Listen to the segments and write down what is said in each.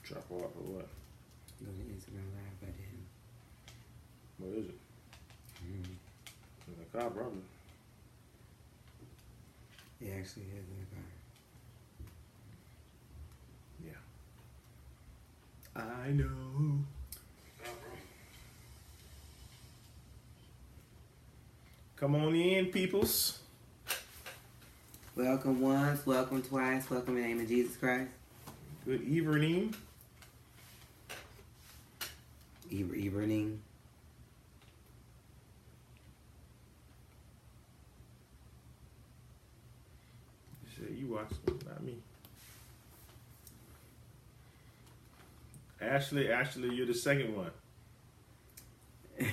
Drop off or what? Go to Instagram Live by then. What is it? In the car, probably. It actually is in the car. Yeah. I know. Come on in, peoples. Welcome once, welcome twice, welcome in the name of Jesus Christ. Good evening. Evening. You watch it, not me. Ashley, you're the second one.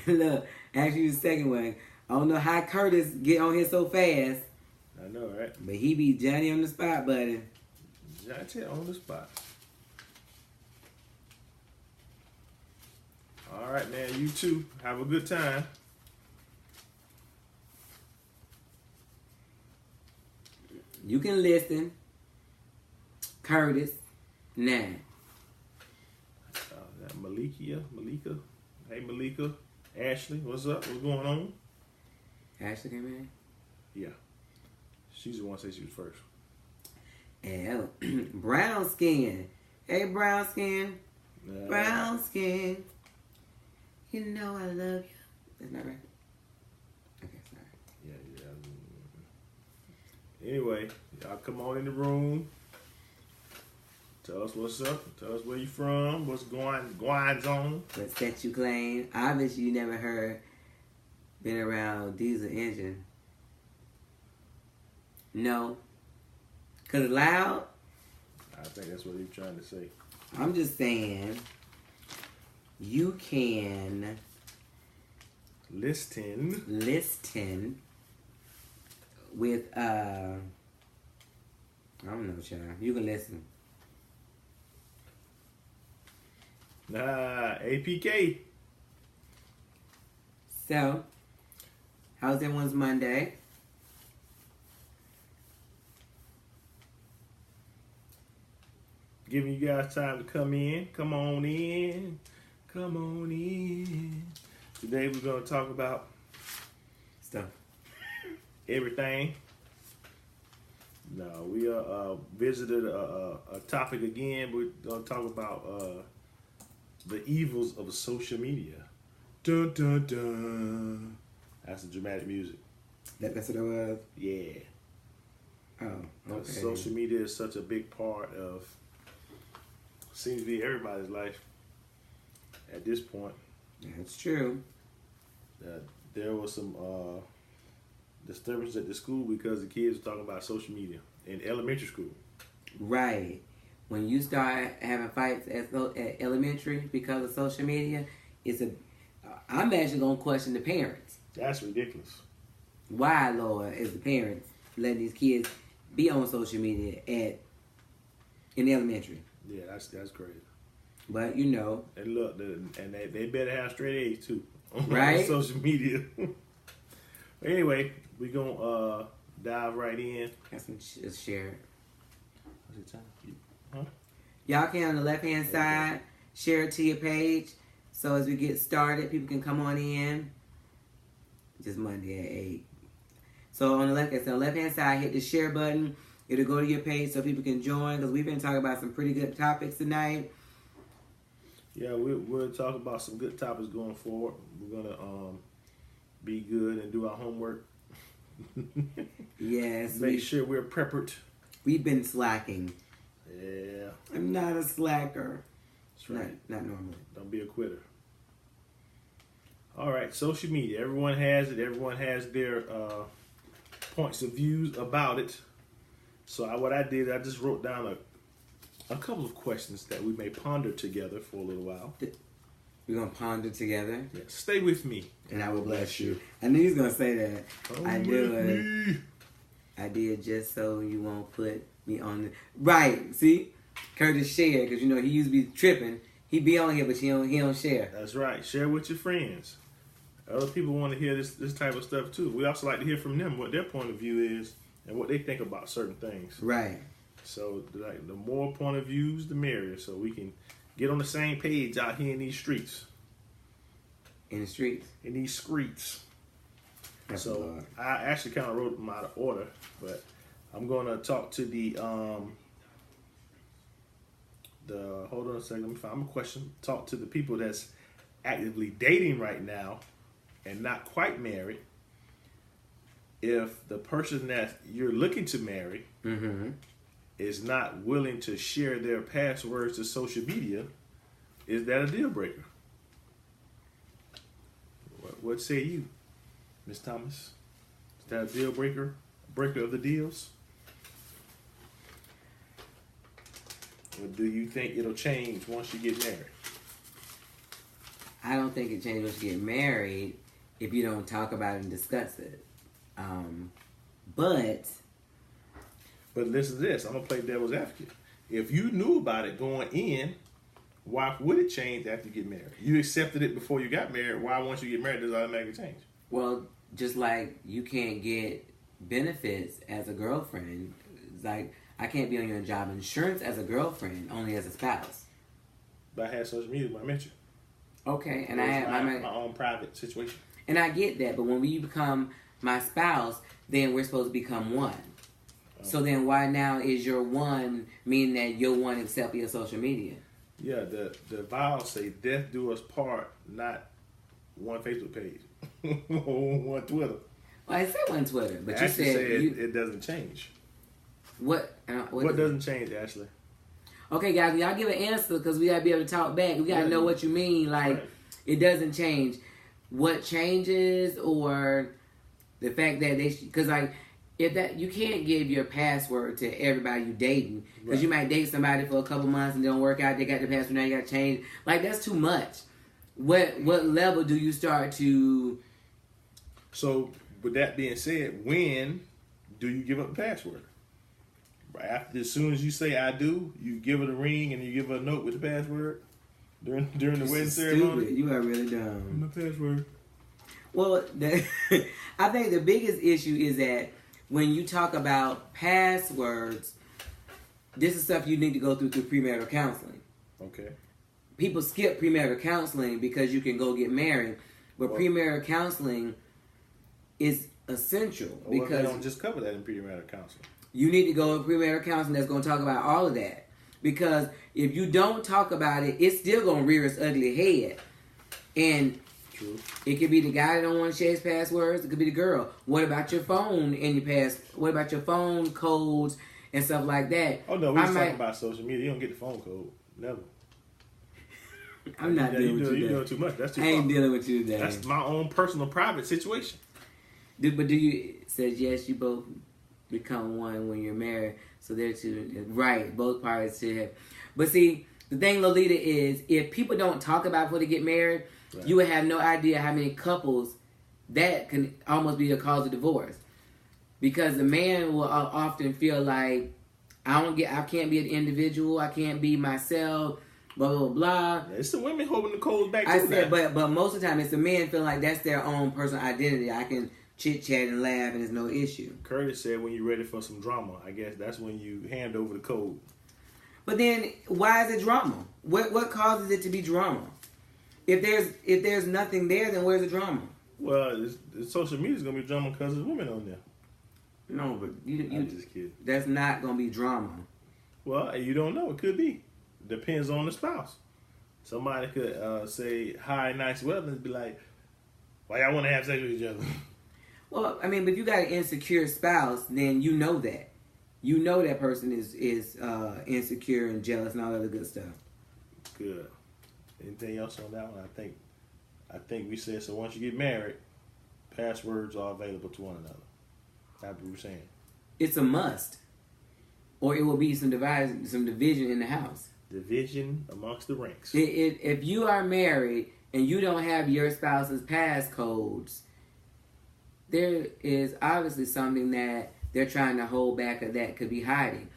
Look, actually the second one. I don't know how Curtis get on here so fast. I know, right? But he be Johnny on the spot, buddy. Johnny on the spot. All right, man. You too. Have a good time. You can listen. Curtis, now. That Malika. Hey, Malika. Ashley, what's up? What's going on? Ashley came in? Yeah. She's the one that said she was first. And brown skin. Hey, brown skin. Brown skin. You know I love you. That's not right. Okay, sorry. Yeah. Anyway, y'all come on in the room. Tell us what's up. Tell us where you from. What's going on. What set you claim? Obviously, you never been around diesel engine. No. Because it's loud? I think that's what he's trying to say. I'm just saying, you can listen with, I don't know, child. You can listen. APK. So, how's everyone's Monday? Giving you guys time to come in. Come on in. Today we're going to talk about stuff. Everything. No, we visited a topic again. We're going to talk about the evils of social media. Dun, dun, dun. That's the dramatic music. That's what it was? Yeah. Oh, okay. Social media is such a big part of, seems to be everybody's life at this point. That's true. There was some disturbance at the school because the kids were talking about social media in elementary school. Right. When you start having fights at elementary because of social media, I'm actually going to question the parents. That's ridiculous. Why, Lord, is the parents letting these kids be on social media in elementary? Yeah, that's crazy. But, you know. And look, and they better have straight A's too. Right? On social media. Anyway, we're going to dive right in. That's some share. What's the time? Huh? Y'all can, on the left-hand side, share it to your page. So as we get started, people can come on in. Just Monday at 8. So on the left-hand side, hit the share button. It'll go to your page so people can join, because we've been talking about some pretty good topics tonight. Yeah, we'll talk about some good topics going forward. We're going to be good and do our homework. Yes. Make sure we're prepared. We've been slacking. Yeah. I'm not a slacker. That's right. Not normally. Don't be a quitter. All right, social media. Everyone has it. Everyone has their points of views about it. So what I did, I just wrote down a couple of questions that we may ponder together for a little while. We're going to ponder together. Yeah, stay with me. And I will bless you. I knew he was going to say that. I knew it. I did just so you won't put me on the... Right. See? Curtis shared, because, you know, he used to be tripping. He be on here, but he don't share. That's right. Share with your friends. Other people want to hear this type of stuff, too. We also like to hear from them what their point of view is and what they think about certain things. Right. So, like, the more point of views, the merrier. So we can Get on the same page out here in these streets. In the streets. In these streets. That's So I actually kind of wrote them out of order, but I'm gonna talk to the hold on a second, let me find my question. Talk to the people that's actively dating right now and not quite married. If the person that you're looking to marry is not willing to share their passwords to social media, is that a deal breaker? What say you, Ms. Thomas? Is that a deal breaker? A breaker of the deals? Or do you think it'll change once you get married? I don't think it changes once you get married if you don't talk about it and discuss it. But listen to this. I'm going to play devil's advocate. If you knew about it going in, why would it change after you get married? You accepted it before you got married. Why once you get married does it automatically change? Well, just like you can't get benefits as a girlfriend, it's like I can't be on your job insurance as a girlfriend, only as a spouse. But I had social media when I met you. Okay, and I had my own private situation. And I get that, but when we become my spouse, then we're supposed to become one. So then why now is your one meaning that your one except for your social media? Yeah, the vows say death do us part, not one Facebook page. Or one Twitter. Well, I said one Twitter, but Ashley you said it doesn't change. What doesn't change, Ashley? Okay, guys, y'all give an answer because we gotta be able to talk back. We gotta know what you mean. Like, right. It doesn't change. What changes, or the fact that because like if that you can't give your password to everybody you dating because right. You might date somebody for a couple months and it don't work out. They got the password now. You got to change. Like that's too much. What level do you start to? So, with that being said, when do you give up the password? As soon as you say I do, you give it a ring and you give her a note with the password during the wedding ceremony. Stupid. You are really dumb. My password. Well, I think the biggest issue is that when you talk about passwords, this is stuff you need to go through premarital counseling. Okay. People skip premarital counseling because you can go get married, but premarital counseling is essential because they don't just cover that in premarital counseling. You need to go to premarital counseling that's going to talk about all of that. Because if you don't talk about it, it's still going to rear its ugly head. And True. It could be the guy that don't want to share his passwords. It could be the girl. What about your phone and your What about your phone codes and stuff like that? Oh, no, we're just talking about social media. You don't get the phone code. Never. I'm not dealing with you today. You're doing too much. That's too I ain't dealing with you today. That's my own personal private situation. But do you says yes, you both become one when you're married, so they're two, right, both parties should have. But see, the thing, Lolita, is if people don't talk about before they get married, right. You would have no idea how many couples that can almost be the cause of divorce. Because the man will often feel like, I can't be an individual, I can't be myself, blah, blah, blah. Yeah, it's the women holding the codes back too. I said, but most of the time, it's the men feeling like that's their own personal identity. I can chit-chat and laugh and there's no issue. Curtis said when you're ready for some drama, I guess that's when you hand over the code. But then, why is it drama? What causes it to be drama? If there's nothing there, then where's the drama? Well, social media is gonna be drama because there's women on there. No, but I'm just kidding. That's not gonna be drama. Well, you don't know. It could be. Depends on the spouse. Somebody could say hi, nice weather, and be like, "Why y'all want to have sex with each other?" Well, I mean, but if you got an insecure spouse, then you know that. You know that person is insecure and jealous and all that other good stuff. Good. Anything else on that one? I think we said so. Once you get married, passwords are available to one another. That's what we're saying. It's a must, or it will be some division in the house. Division amongst the ranks. If you are married and you don't have your spouse's passcodes, there is obviously something that they're trying to hold back or that could be hiding.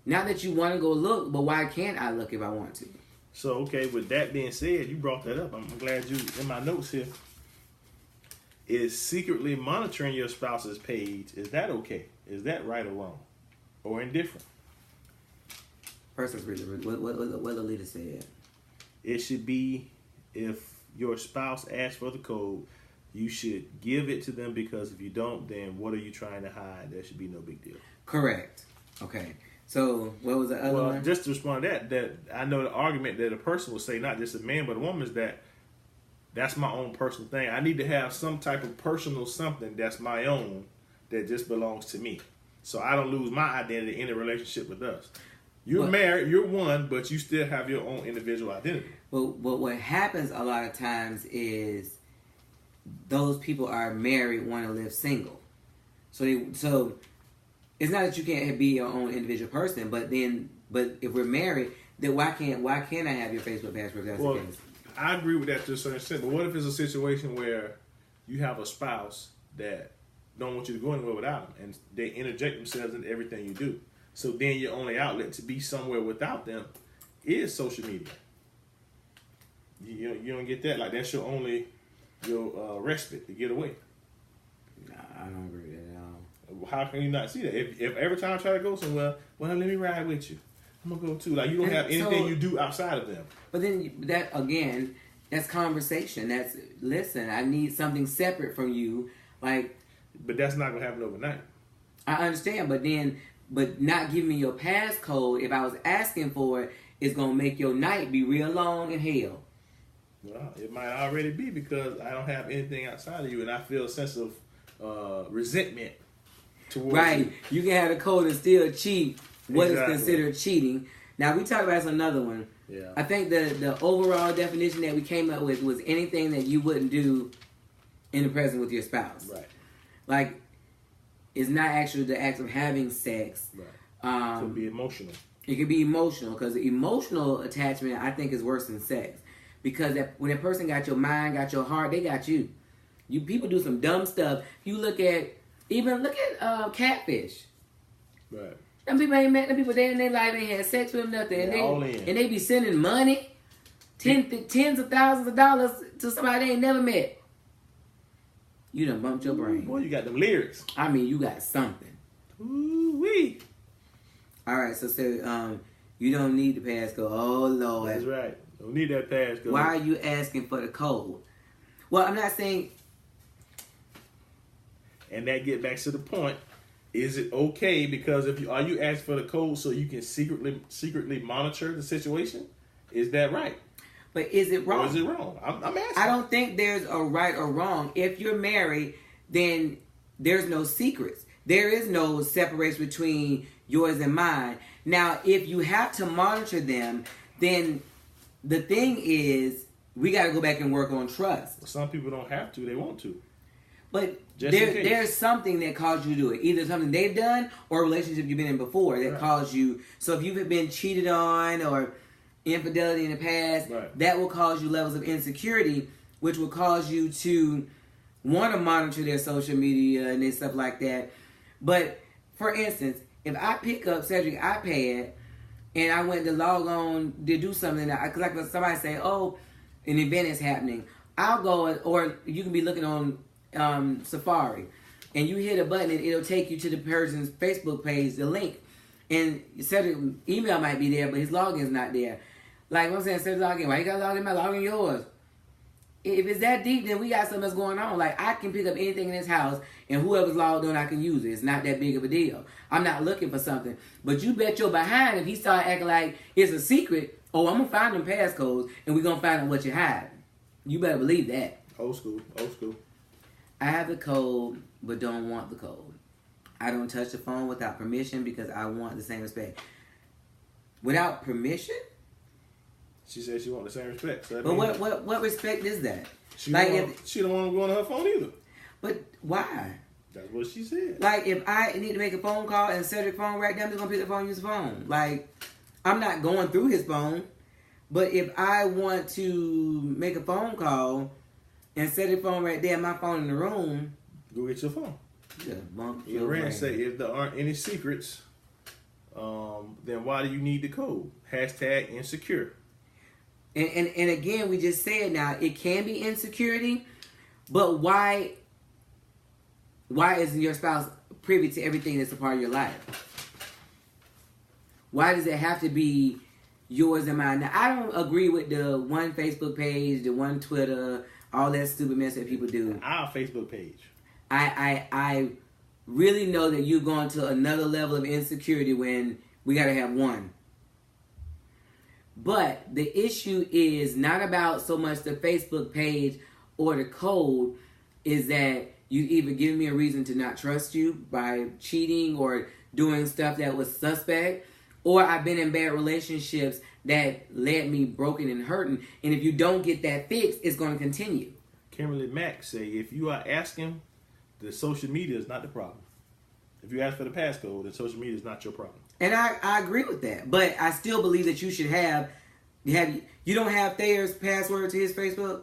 Not that you want to go look, but why can't I look if I want to? So, okay, with that being said, you brought that up. I'm glad you, in my notes here, is secretly monitoring your spouse's page. Is that okay? Is that right or wrong? Or indifferent? First, let's read what the leader said. it should be, if your spouse asks for the code, you should give it to them, because if you don't, then what are you trying to hide? There should be no big deal. Correct. Okay. So what was the other one? Just to respond to that I know the argument that a person will say, not just a man but a woman, is that's my own personal thing. I need to have some type of personal something that's my own, that just belongs to me, so I don't lose my identity in a relationship with us. You're married, you're one, but you still have your own individual identity. Well, what happens a lot of times is those people are married, want to live single. So it's not that you can't be your own individual person, but if we're married, then why can't I have your Facebook password? If that's the case? I agree with that to a certain extent. But what if it's a situation where you have a spouse that don't want you to go anywhere without them, and they interject themselves into everything you do? So then your only outlet to be somewhere without them is social media. You don't get that. Like, that's your only respite to get away. Nah, I don't agree with that at all. How can you not see that? If every time I try to go somewhere, well, let me ride with you. I'm gonna go too. Like, you don't have anything you do outside of them. But then that again, that's conversation. That's, listen, I need something separate from you. Like, but that's not gonna happen overnight. I understand, but not giving me your passcode, if I was asking for it, is gonna make your night be real long in hell. Well, it might already be, because I don't have anything outside of you, and I feel a sense of resentment towards you. You can have the code and still cheat. What is considered cheating? Now, we talked about this another one. Yeah. I think the overall definition that we came up with was anything that you wouldn't do in the presence with your spouse. Right. Like, it's not actually the act of having sex. Right. It could be emotional. It could be emotional, because emotional attachment, I think, is worse than sex. Because when that person got your mind, got your heart, they got you. People do some dumb stuff. You look at catfish. Right. Them people ain't met them people day in their life, ain't had sex with them, nothing. And they be sending money, tens of thousands of dollars to somebody they ain't never met. You done bumped your brain. Boy, you got them lyrics. I mean, you got something. Ooh-wee. All right, so you don't need the passcode. Oh, Lord. That's right. Don't need that passcode. Why are you asking for the code? Well, I'm not saying... And that get back to the point. Is it okay? Because are you asking for the code so you can secretly monitor the situation? Is that right? But is it wrong? Or is it wrong? I'm asking. I don't think there's a right or wrong. If you're married, then there's no secrets. There is no separation between yours and mine. Now, if you have to monitor them, then the thing is, we got to go back and work on trust. Well, some people don't have to. They want to. But there's something that caused you to do it. Either something they've done or a relationship you've been in before that caused you. So if you've been cheated on or infidelity in the past, that will cause you levels of insecurity, which will cause you to want to monitor their social media and their stuff like that. But for instance, if I pick up Cedric's iPad and I went to log on to do something, because like somebody say, oh, an event is happening, I'll go, or you can be looking on Safari, and you hit a button and it'll take you to the person's Facebook page, the link, and Cedric's email might be there, but his login is not there. Like I'm saying, Cedric's login, why you got to log in? Log in yours. If it's that deep, then we got something that's going on. Like, I can pick up anything in this house, and whoever's logged on, I can use it. It's not that big of a deal. I'm not looking for something. But you bet your behind, if he start acting like it's a secret, oh, I'm going to find them passcodes, and we're going to find out what you're hiding. You better believe that. Old school. I have the code, but don't want the code. I don't touch the phone without permission because I want the same respect. Without permission? She said she wants the same respect. So but what respect is that? She don't want to go on her phone either. But why? That's what she said. Like, if I need to make a phone call and Cedric's phone right now, I'm just going to pick the phone and use the phone. Like, I'm not going through his phone. But if I want to make a phone call and Cedric's phone right there, my phone in the room, go get your phone. Yeah, bump your brain. Say, if there aren't any secrets, then why do you need the code? # insecure. And again, we just said now, it can be insecurity, but why isn't your spouse privy to everything that's a part of your life? Why does it have to be yours and mine. Now, I don't agree with the one Facebook page, the one Twitter, all that stupid mess that people do. Our Facebook page. I really know that you're going to another level of insecurity when we got to have one. But the issue is not about so much the Facebook page or the code, is that you either give me a reason to not trust you by cheating or doing stuff that was suspect, or I've been in bad relationships that led me broken and hurting. And if you don't get that fixed, it's going to continue. Kimberly Mack say, if you are asking, the social media is not the problem. If you ask for the passcode, then social media is not your problem. And I agree with that. But I still believe that you should have you don't have Thayer's password to his Facebook?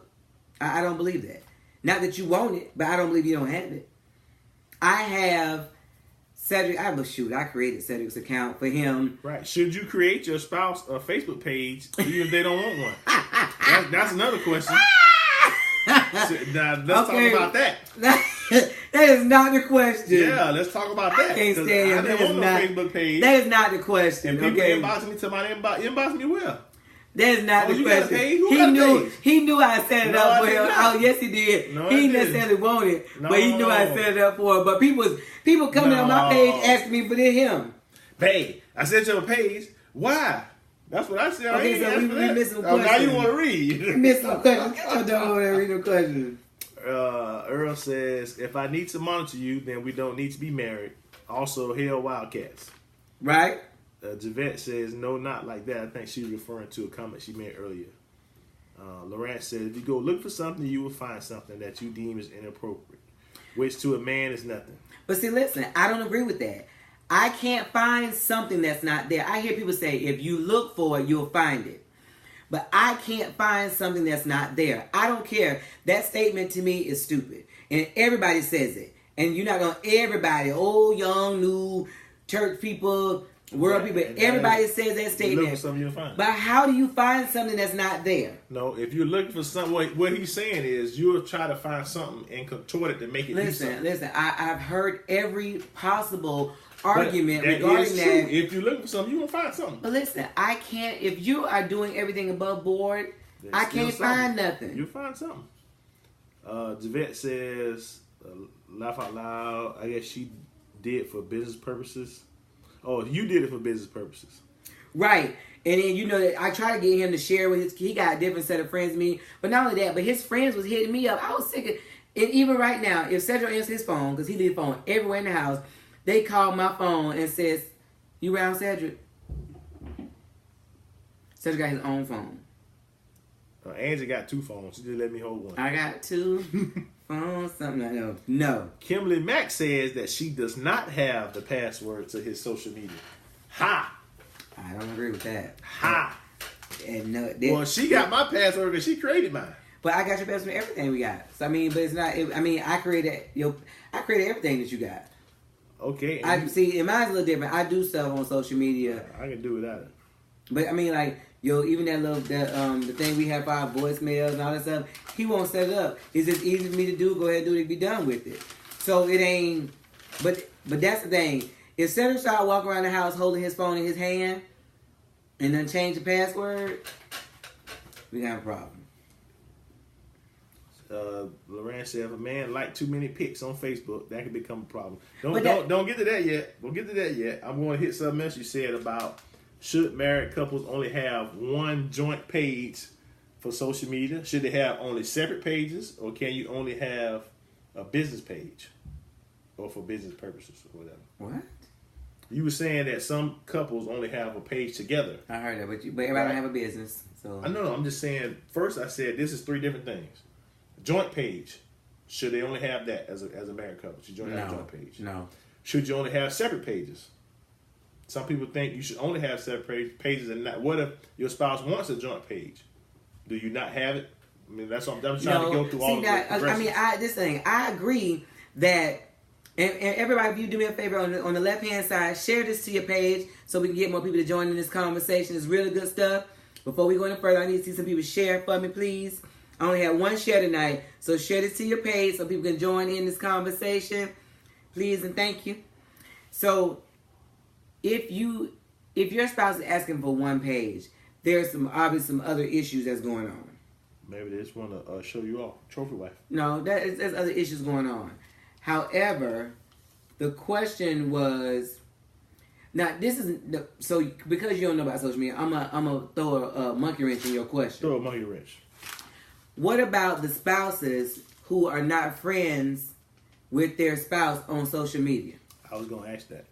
I don't believe that. Not that you want it, but I don't believe you don't have it. I have Cedric. I created Cedric's account for him. Right. Should you create your spouse a Facebook page even if they don't want one? That's another question. Now, let's talk about that. That is not the question. Yeah, let's talk about that. I can't stand it. I didn't want no Facebook page. That is not the question. And people inbox me to my inbox me well. That is not the question. He knew I set it up for him. Oh, yes, he did. No, he didn't necessarily want it, but he knew I set it up for him. But people coming on my page asking me for him. Babe, I sent you a page. Why? That's what I said. Okay, so we missing some questions. Now you want to read. We missing some questions. I don't want to read no questions. Earl says, if I need to monitor you, then we don't need to be married. Also, hell Wildcats. Right? Javette says, no, not like that. I think she's referring to a comment she made earlier. Laurent said, if you go look for something, you will find something that you deem is inappropriate, which to a man is nothing. But see, listen, I don't agree with that. I can't find something that's not there. I hear people say, if you look for it, you'll find it. But I can't find something that's not there. I don't care. That statement to me is stupid. And everybody says it. And you're not going to, everybody, old, young, new, church people, world people, everybody says that statement. Look for something you'll find. But how do you find something that's not there? No, if you're looking for something, what he's saying is you'll try to find something and contort it to make it do something. Listen, I've heard every possible argument regarding that. If you're looking for something, you will find something. But listen, I can't, if you are doing everything above board, I can't find nothing. You'll find something. Javette says, laugh out loud, I guess she did for business purposes. Oh, you did it for business purposes. Right. And then, you know, that I try to get him to share with he got a different set of friends than me. But not only that, but his friends was hitting me up. I was sick of, and even right now, if Cedric answers his phone, because he leaves the phone everywhere in the house, they call my phone and says, you around Cedric? Cedric got his own phone. Angie got 2 phones. She just let me hold one. I got 2 phones, something like that. No. Kimberly Mack says that she does not have the password to his social media. Ha! I don't agree with that. Ha! And no, well, she got my password because she created mine. But I got your password for everything we got. So I mean, but it's not. I created everything that you got. Okay. I see. And mine's a little different. I do stuff on social media. I can do without it. But I mean, like, even the thing we have for our voicemails and all that stuff, he won't set it up. It's just easy for me to do. Go ahead and do it and be done with it. So it ain't. But that's the thing. If Cedric started walking around the house holding his phone in his hand and then change the password, we got a problem. Loren said, if a man like too many pics on Facebook, that could become a problem. Don't get to that yet. Don't get to that yet. I'm going to hit something else you said about should married couples only have one joint page for social media? Should they have only separate pages, or can you only have a business page, or for business purposes or whatever? What? You were saying that some couples only have a page together. I heard that, but everybody don't have a business. So I know. I'm just saying. First, I said this is 3 different things. Joint page. Should they only have that as a married couple? Should you only have a joint page? No. Should you only have separate pages? Some people think you should only have separate pages, and not. What if your spouse wants a joint page? Do you not have it? I mean, that's what I'm trying to go through all of that. I mean, this thing. I agree that, and everybody, if you do me a favor on the left hand side, share this to your page so we can get more people to join in this conversation. It's really good stuff. Before we go any further, I need to see some people share for me, please. I only have 1 share tonight, so share this to your page so people can join in this conversation, please and thank you. So, if your spouse is asking for 1 page, there's obviously some other issues that's going on. Maybe they just want to show you off, trophy wife. No, there's other issues going on. However, the question was, now this isn't so because you don't know about social media. I'm gonna throw a monkey wrench in your question. Throw a monkey wrench. What about the spouses who are not friends with their spouse on social media? I was gonna ask that.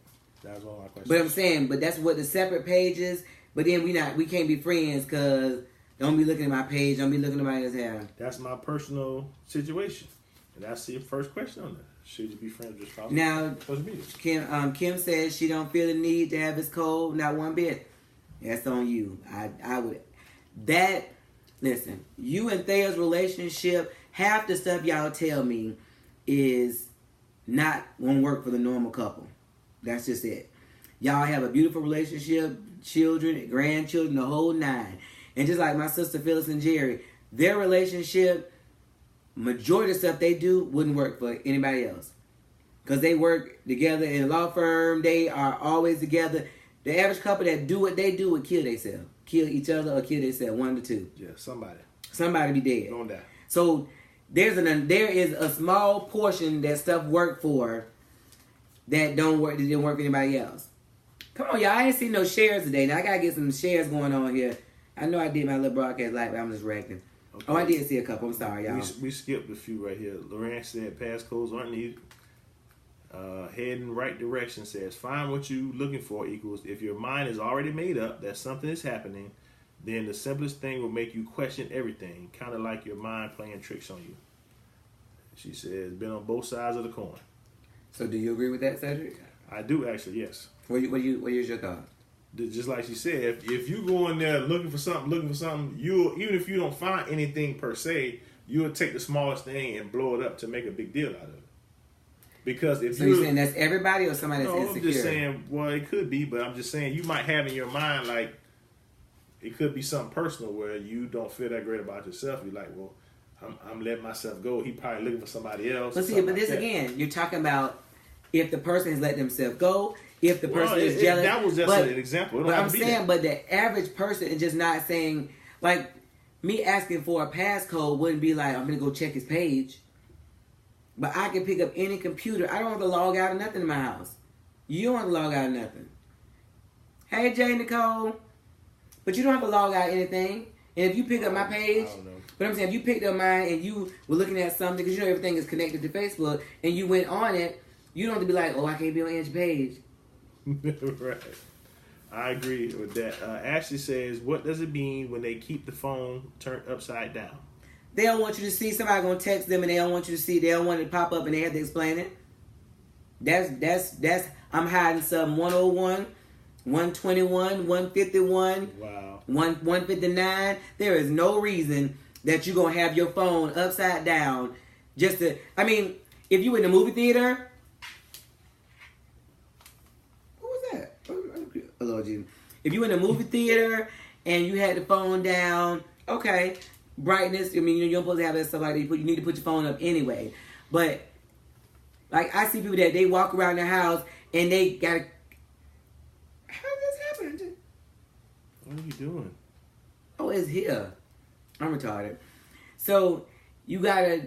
That was one of my questions. But I'm saying, but that's what the separate pages. But then we can't be friends because don't be looking at my page. Don't be looking at my hair. That's my personal situation, and that's the first question on there. Should you be friends with your spouse? Now, social media? Kim says she don't feel the need to have his cold, not one bit. That's on you. I would that. Listen, you and Thea's relationship, half the stuff y'all tell me is not gonna work for the normal couple. That's just it. Y'all have a beautiful relationship, children, grandchildren, the whole nine. And just like my sister Phyllis and Jerry, their relationship, majority of the stuff they do wouldn't work for anybody else. Because they work together in a law firm, they are always together. The average couple that do what they do would kill themselves. Kill each other or kill themselves, one of the two. Yeah, somebody. Somebody be dead. Don't die. So there is a small portion that stuff work for that don't work. That didn't work for anybody else. Come on, y'all! I ain't seen no shares today. Now I gotta get some shares going on here. I know I did my little broadcast live, but I'm just reckoning. Okay. Oh, I did see a couple. I'm sorry, y'all. We skipped a few right here. Loran said passcodes aren't needed. Heading right direction says find what you looking for equals if your mind is already made up that something is happening, then the simplest thing will make you question everything, kind of like your mind playing tricks on you. She says been on both sides of the coin. So do you agree with that, Cedric? I do actually, yes. What is your thought? Just like she said, if you go in there looking for something, you'll, even if you don't find anything per se, you'll take the smallest thing and blow it up to make a big deal out of it. Because if you're saying that's everybody or somebody that's insecure? I'm just saying, well, it could be, but I'm just saying you might have in your mind, like, it could be something personal where you don't feel that great about yourself. You're like, well, I'm letting myself go. He probably looking for somebody else. But see, but this again, you're talking about if the person has let themselves go, if the person is jealous. That was just an example. But I'm saying, but the average person is just not saying, like, me asking for a passcode wouldn't be like, I'm going to go check his page. But I can pick up any computer. I don't have to log out of nothing in my house. You don't have to log out of nothing. Hey, Jay Nicole. But you don't have to log out of anything. And if you pick up my page, but I'm saying if you picked up mine and you were looking at something, because you know everything is connected to Facebook, and you went on it, you don't have to be like, oh, I can't be on Angie's page. Right. I agree with that. Ashley says, what does it mean when they keep the phone turned upside down? They don't want you to see. Somebody gonna text them and they don't want you to see. They don't want it to pop up and they have to explain it. That's I'm hiding some 101, 121, 151, wow, 159. There is no reason that you're gonna have your phone upside down just to. I mean, if you in the movie theater, what was that? Oh, Lord Jesus. If you in the movie theater and you had the phone down, okay. Brightness, I mean, you're supposed to have that stuff like that. You need to put your phone up anyway. But, like, I see people that they walk around their house and they gotta. How did this happen? What are you doing? Oh, it's here. I'm retarded. So, you gotta.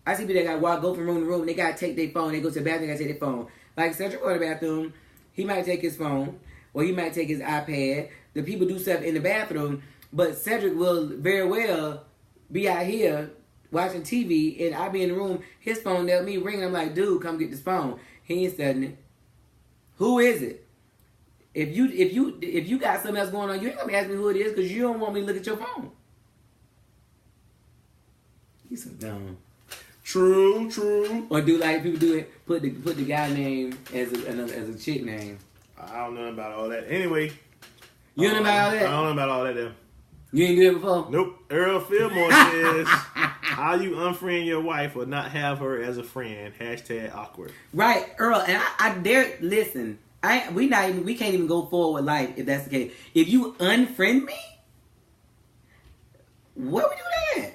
I see people that gotta go from room to room. They gotta take their phone. They go to the bathroom, they gotta take their phone. Like, Cedric go to the bathroom. He might take his phone. Or he might take his iPad. The people do stuff in the bathroom. But Cedric will very well be out here watching TV, and I be in the room. His phone, they'll me ringing. I'm like, dude, come get this phone. He ain't studying it. Who is it? If you got something else going on, you ain't gonna ask me who it is because you don't want me to look at your phone. You so dumb. True. Or do like people do it? Put the guy name as a chick name. I don't know about all that. Anyway, you don't know about all that. I don't know about all that though. You ain't do it before? Nope. Earl Fillmore says, how you unfriend your wife or not have her as a friend? # awkward. Right, Earl. And I dare, listen, we can't even go forward with life if that's the case. If you unfriend me, where we do that?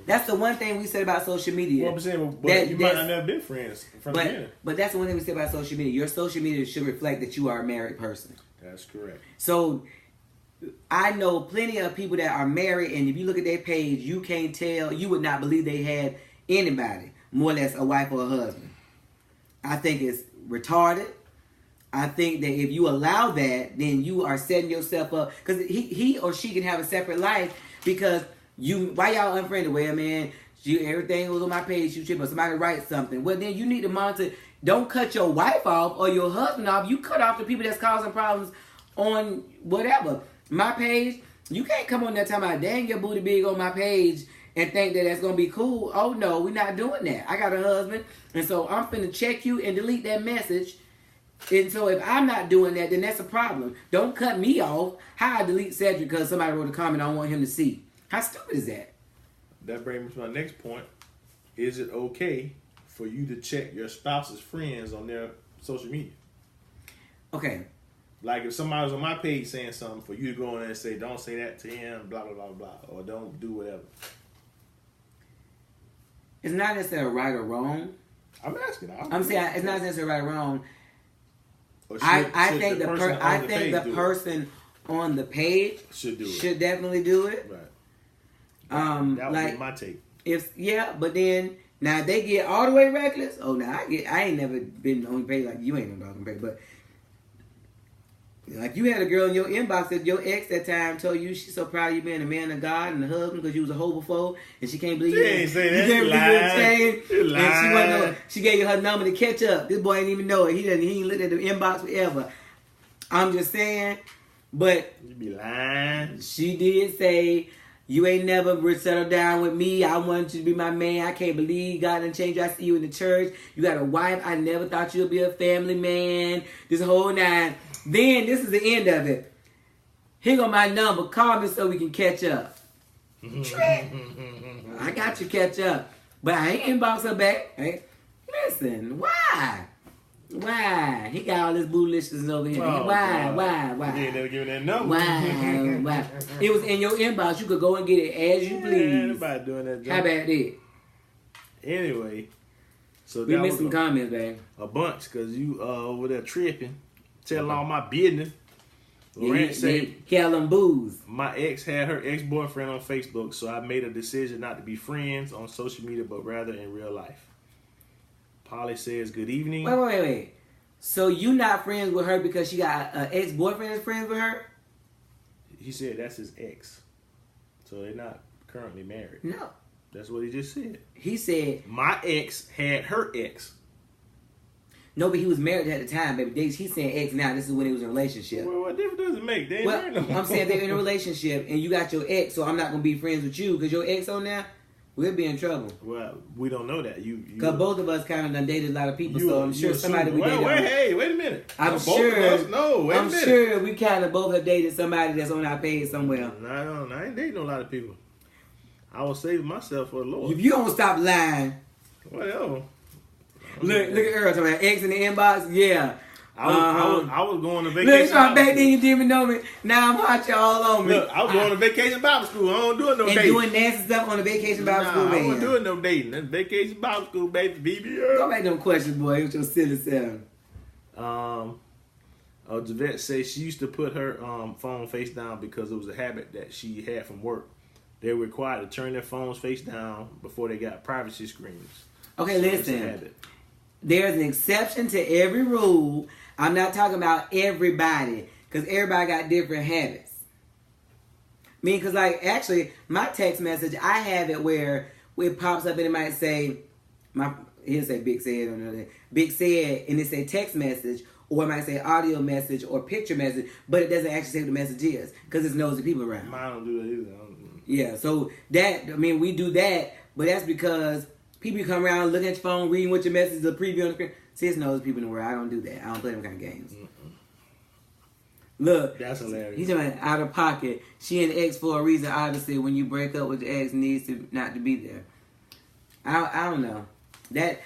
That's the one thing we said about social media. Well, I'm saying, but you might not have been friends from the beginning. But that's the one thing we said about social media. Your social media should reflect that you are a married person. That's correct. So, I know plenty of people that are married, and if you look at their page, you can't tell. You would not believe they had anybody, more or less a wife or a husband. I think it's retarded. I think that if you allow that, then you are setting yourself up, because he or she can have a separate life, because why y'all unfriended? Well, man, everything was on my page, but somebody writes something. Well, then you need to monitor. Don't cut your wife off or your husband off. You cut off the people that's causing problems on whatever. My page, you can't come on there talking about, dang, your booty big on my page and think that that's going to be cool. Oh, no, we're not doing that. I got a husband, and so I'm finna check you and delete that message. And so if I'm not doing that, then that's a problem. Don't cut me off. How I delete Cedric because somebody wrote a comment I don't want him to see. How stupid is that? That brings me to my next point. Is it okay for you to check your spouse's friends on their social media? Okay. Like if somebody's on my page saying something, for you to go in there and say, don't say that to him, blah, blah, blah, blah, or don't do whatever. It's not necessarily right or wrong. I'm asking. I'm saying it's not necessarily right or wrong. I think the person on the page should definitely do it. Right. That would be my take. But then now if they get all the way reckless. Oh, now I ain't never been on the page like you ain't no dog on page, but like you had a girl in your inbox that your ex that time told you she's so proud of you being a man of God and a husband because you was a hoe before, and she can't believe she ain't say that. And she gave you her number to catch up. This boy ain't even know it. He ain't looked at the inbox forever. I'm just saying, but you be lying. She did say, you ain't never settled down with me. I wanted you to be my man. I can't believe God done changed you. I see you in the church. You got a wife. I never thought you'd be a family man. This whole nine. Then this is the end of it. Here go my number. Call me so we can catch up. I got you catch up. But I ain't inbox her back. Hey, listen, why? Why? He got all this boolishness over here. Oh, why? You ain't never giving that number. Why? It was in your inbox. You could go and get it as you please. Anybody doing that? How about that? Anyway, so we missed some comments, man. A bunch, because you over there tripping. Telling all my business. Laurent said, he had them booze. My ex had her ex-boyfriend on Facebook, so I made a decision not to be friends on social media, but rather in real life. Polly says, good evening. Wait. So you not friends with her because she got an ex-boyfriend that's friends with her? He said that's his ex. So they're not currently married. No. That's what he just said. He said, my ex had her ex. No, but he was married at the time, baby. He's saying ex now. This is when he was in a relationship. Well, what difference does it make? They ain't married no more. I'm saying they're in a relationship, and you got your ex, so I'm not going to be friends with you because your ex on there, we'll be in trouble. Well, we don't know that. Because both of us kind of done dated a lot of people, so I'm sure somebody we dated. Wait a minute. I'm sure we kind of both have dated somebody that's on our page somewhere. No, I ain't dating a lot of people. I was saving myself for the Lord. If you don't stop lying. Whatever. Look at Earl talking about X in the inbox. Yeah. I was going to vacation. Look, back then you didn't even know me. Now I'm hot, you all on me. Look, I was going to vacation Bible school. I don't do no dating. And doing nasty stuff on the vacation Bible school, I wasn't doing no dating. That's vacation Bible school, baby. BBL. Go back to them questions, boy. It was your silly self. Javette says she used to put her phone face down because it was a habit that she had from work. They were required to turn their phones face down before they got privacy screens. Okay, so listen. There's an exception to every rule. I'm not talking about everybody, because everybody got different habits. Because like actually, my text message, I have it where it pops up and it might say, he'll say Big Ced on there, Big Ced, and it say text message, or it might say audio message or picture message, but it doesn't actually say what the message is because it knows the people around. Mine don't do that either. Yeah, so we do that, but that's because people come around, looking at your phone, reading what your message is, a preview on the screen. Sis knows people in the world. I don't do that. I don't play them kind of games. Look. That's hilarious. He's talking out of pocket. She and the ex for a reason, obviously, when you break up with your ex needs to not to be there. I don't know. That,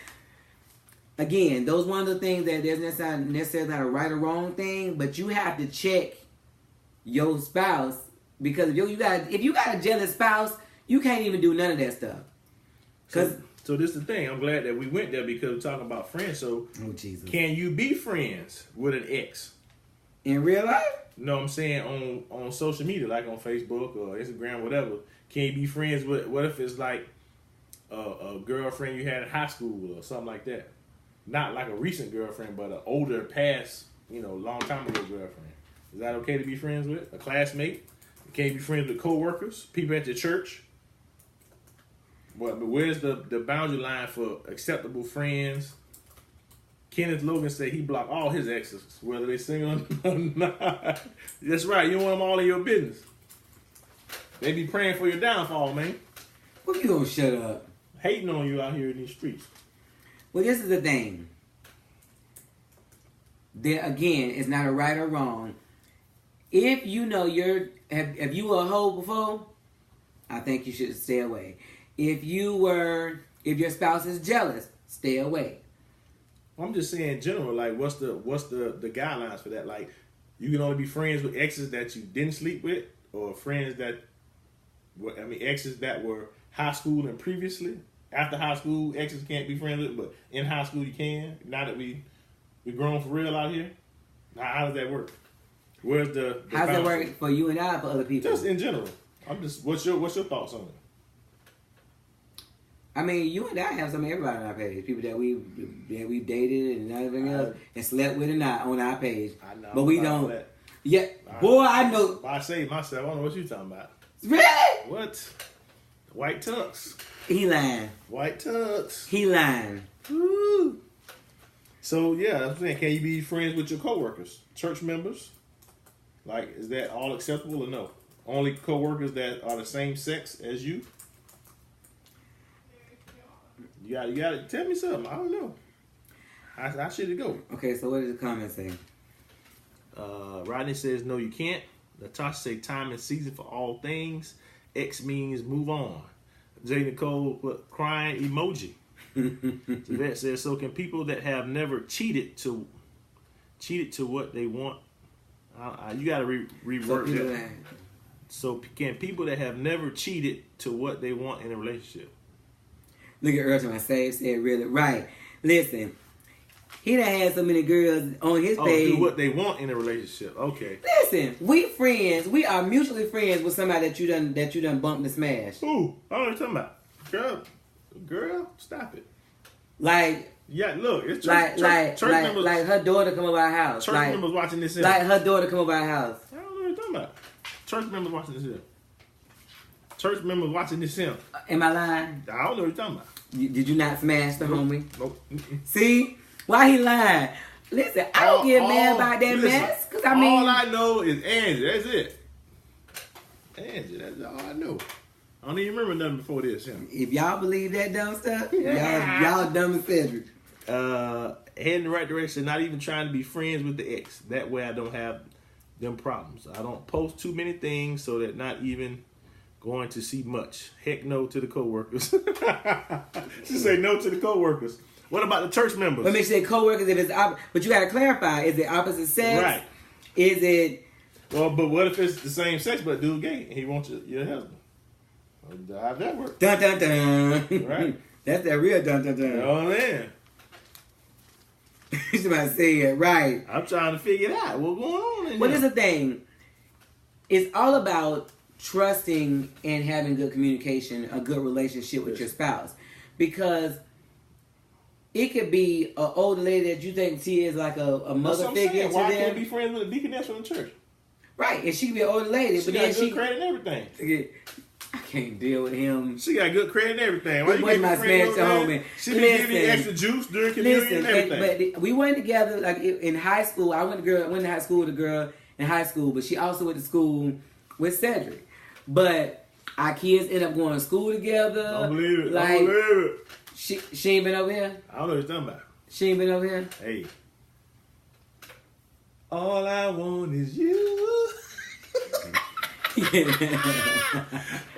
again, those one of the things that there's necessarily not a right or wrong thing, but you have to check your spouse, because if you got a jealous spouse, you can't even do none of that stuff. So this is the thing. I'm glad that we went there because we're talking about friends. So, can you be friends with an ex? In real life? No, I'm saying on social media, like on Facebook or Instagram, whatever. Can you be friends with? What if it's like a girlfriend you had in high school or something like that? Not like a recent girlfriend, but an older, past, long time ago girlfriend. Is that okay to be friends with? A classmate? Can you be friends with coworkers? People at your church? But where's the boundary line for acceptable friends? Kenneth Logan said he blocked all his exes, whether they single or not. That's right. You don't want them all in your business. They be praying for your downfall, man. Well, you gonna shut up? Hating on you out here in these streets. Well, this is the thing. There again, it's not a right or wrong. If you know if you were a hoe before, I think you should stay away. If your spouse is jealous, stay away. I'm just saying in general, like what's the guidelines for that? Like you can only be friends with exes that you didn't sleep with, or friends exes that were high school and previously. After high school, exes can't be friends with, but in high school you can. Now that we grown for real out here, how does that work? Where's the how's that work for you and I, for other people? Just in general. What's your thoughts on it? I mean, you and I have everybody on our page. People that we dated and everything else and slept with and not on our page. I know, but we don't. That. Yeah, boy, I know. I saved myself. I don't know what you talking about. Really? What? White tux. He lying. White tux. He lying. Woo. So yeah, I'm saying, can you be friends with your coworkers, church members? Like, is that all acceptable or no? Only coworkers that are the same sex as you? You gotta tell me something. I don't know. How should it go? Okay, so what does the comment say? Rodney says, no, you can't. Natasha say, time and season for all things. X means move on. J. Nicole put crying emoji. That says, so can people that have never cheated to what they want? You got to reword that. So can people that have never cheated to what they want in a relationship? Look at Earl to my said really right. Listen, he done had so many girls on his page. Do what they want in a relationship. Okay. Listen, we friends. We are mutually friends with somebody that you done bumped and smashed. Ooh, I don't know what you're talking about. Girl, stop it. Like. Yeah, look, it's church members. Like her daughter come over our house. Church members watching this. Like her daughter come over our house. I don't know what you're talking about. Church members watching this. Church members watching this. Am I lying? I don't know what you're talking about. Did you not smash the homie? Nope. See? Why he lying? Listen, I don't get mad about that mess. Cause I mean, all I know is Angie. That's it. Angie, that's all I know. I don't even remember nothing before this. If y'all believe that dumb stuff, y'all dumb as Cedric. Head in the right direction, not even trying to be friends with the ex. That way I don't have them problems. I don't post too many things so that not even going to see much. Heck no to the coworkers. She say no to the coworkers. What about the church members? Let me say coworkers if it's but you gotta clarify, is it opposite sex? Right. Is it well, but what if it's the same sex but dude gay and he wants your husband? How'd that work? Dun dun dun. Right. That's that real dun dun dun. Oh man. He's about to say it right. I'm trying to figure it out. What's going on in What is the thing? It's all about trusting and having good communication, a good relationship with your spouse. Because it could be an older lady that you think she is like a mother figure to Why them. can't be friends with a deaconess from the church? Right, and she could be an older lady. She got good credit and everything. I can't deal with him. She got good credit and everything. Why you can't be friends with her? She be giving you extra juice during communion and everything. But we went together like in high school. I went to high school with a girl in high school, but she also went to school with Cedric. But our kids end up going to school together. I don't believe it. Like, I don't believe it. She ain't been over here? I don't know what you're talking about. She ain't been over here? Hey. All I want is you.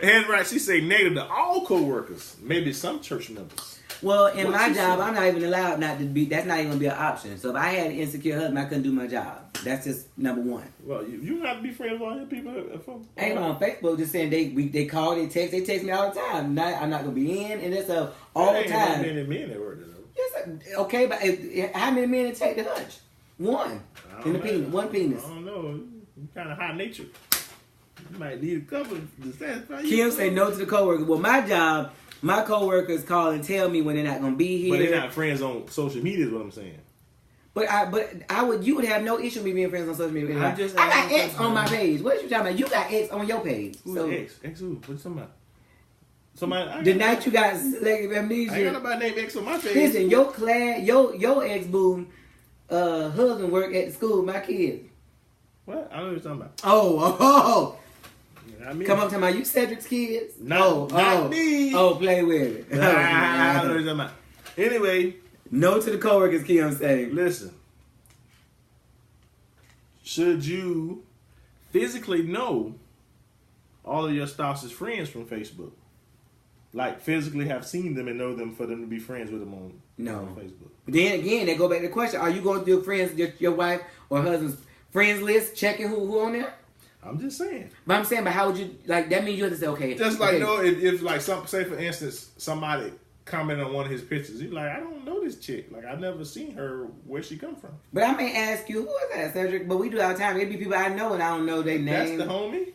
And right, she say negative to all co-workers. Maybe some church members. Well, in my job, I'm not even allowed not to be. That's not even gonna be an option. So if I had an insecure husband, I couldn't do my job. That's just number one. Well, you don't have to be friends with all your people. I ain't on Facebook just saying they call, they text me all the time. I'm not gonna be in, and it's all the time. Many men that work there. Yes, okay, but how many men take the lunch? One. In the penis. One penis. I don't know. You kind of high natured. You might need a couple to satisfy you. Kim say no to the coworker. Well, my job, my coworkers call and tell me when they're not gonna be here. But they're not friends on social media. Is what I'm saying. But you would have no issue with me being friends on social media. I got X on my page. What are you talking about? You got X on your page. Who's so, X? X who? What you talking about? Somebody. The night you got selective amnesia. I ain't got nobody named X on my page. Listen, your ex boo husband work at the school with my kids. What? I don't know what you're talking about. Oh. I mean, Come up to my you Cedric's kids? Not me. Oh, play with it. I don't know what you're talking about. Anyway. No to the coworkers, Kim saying. Listen. Should you physically know all of your spouse's friends from Facebook? Like physically have seen them and know them for them to be friends with them on Facebook. But then again, they go back to the question: are you going through your friends, your wife or husband's friends list, checking who on there? I'm just saying. But I'm saying, but how would you like? That means you have to say, okay. Just like okay. no, if like say for instance somebody commented on one of his pictures, you're like, I don't know this chick. Like I've never seen her. Where she come from? But I may ask you, who is that, Cedric? But we do it all the time. It'd be people I know and I don't know their name. That's the homie.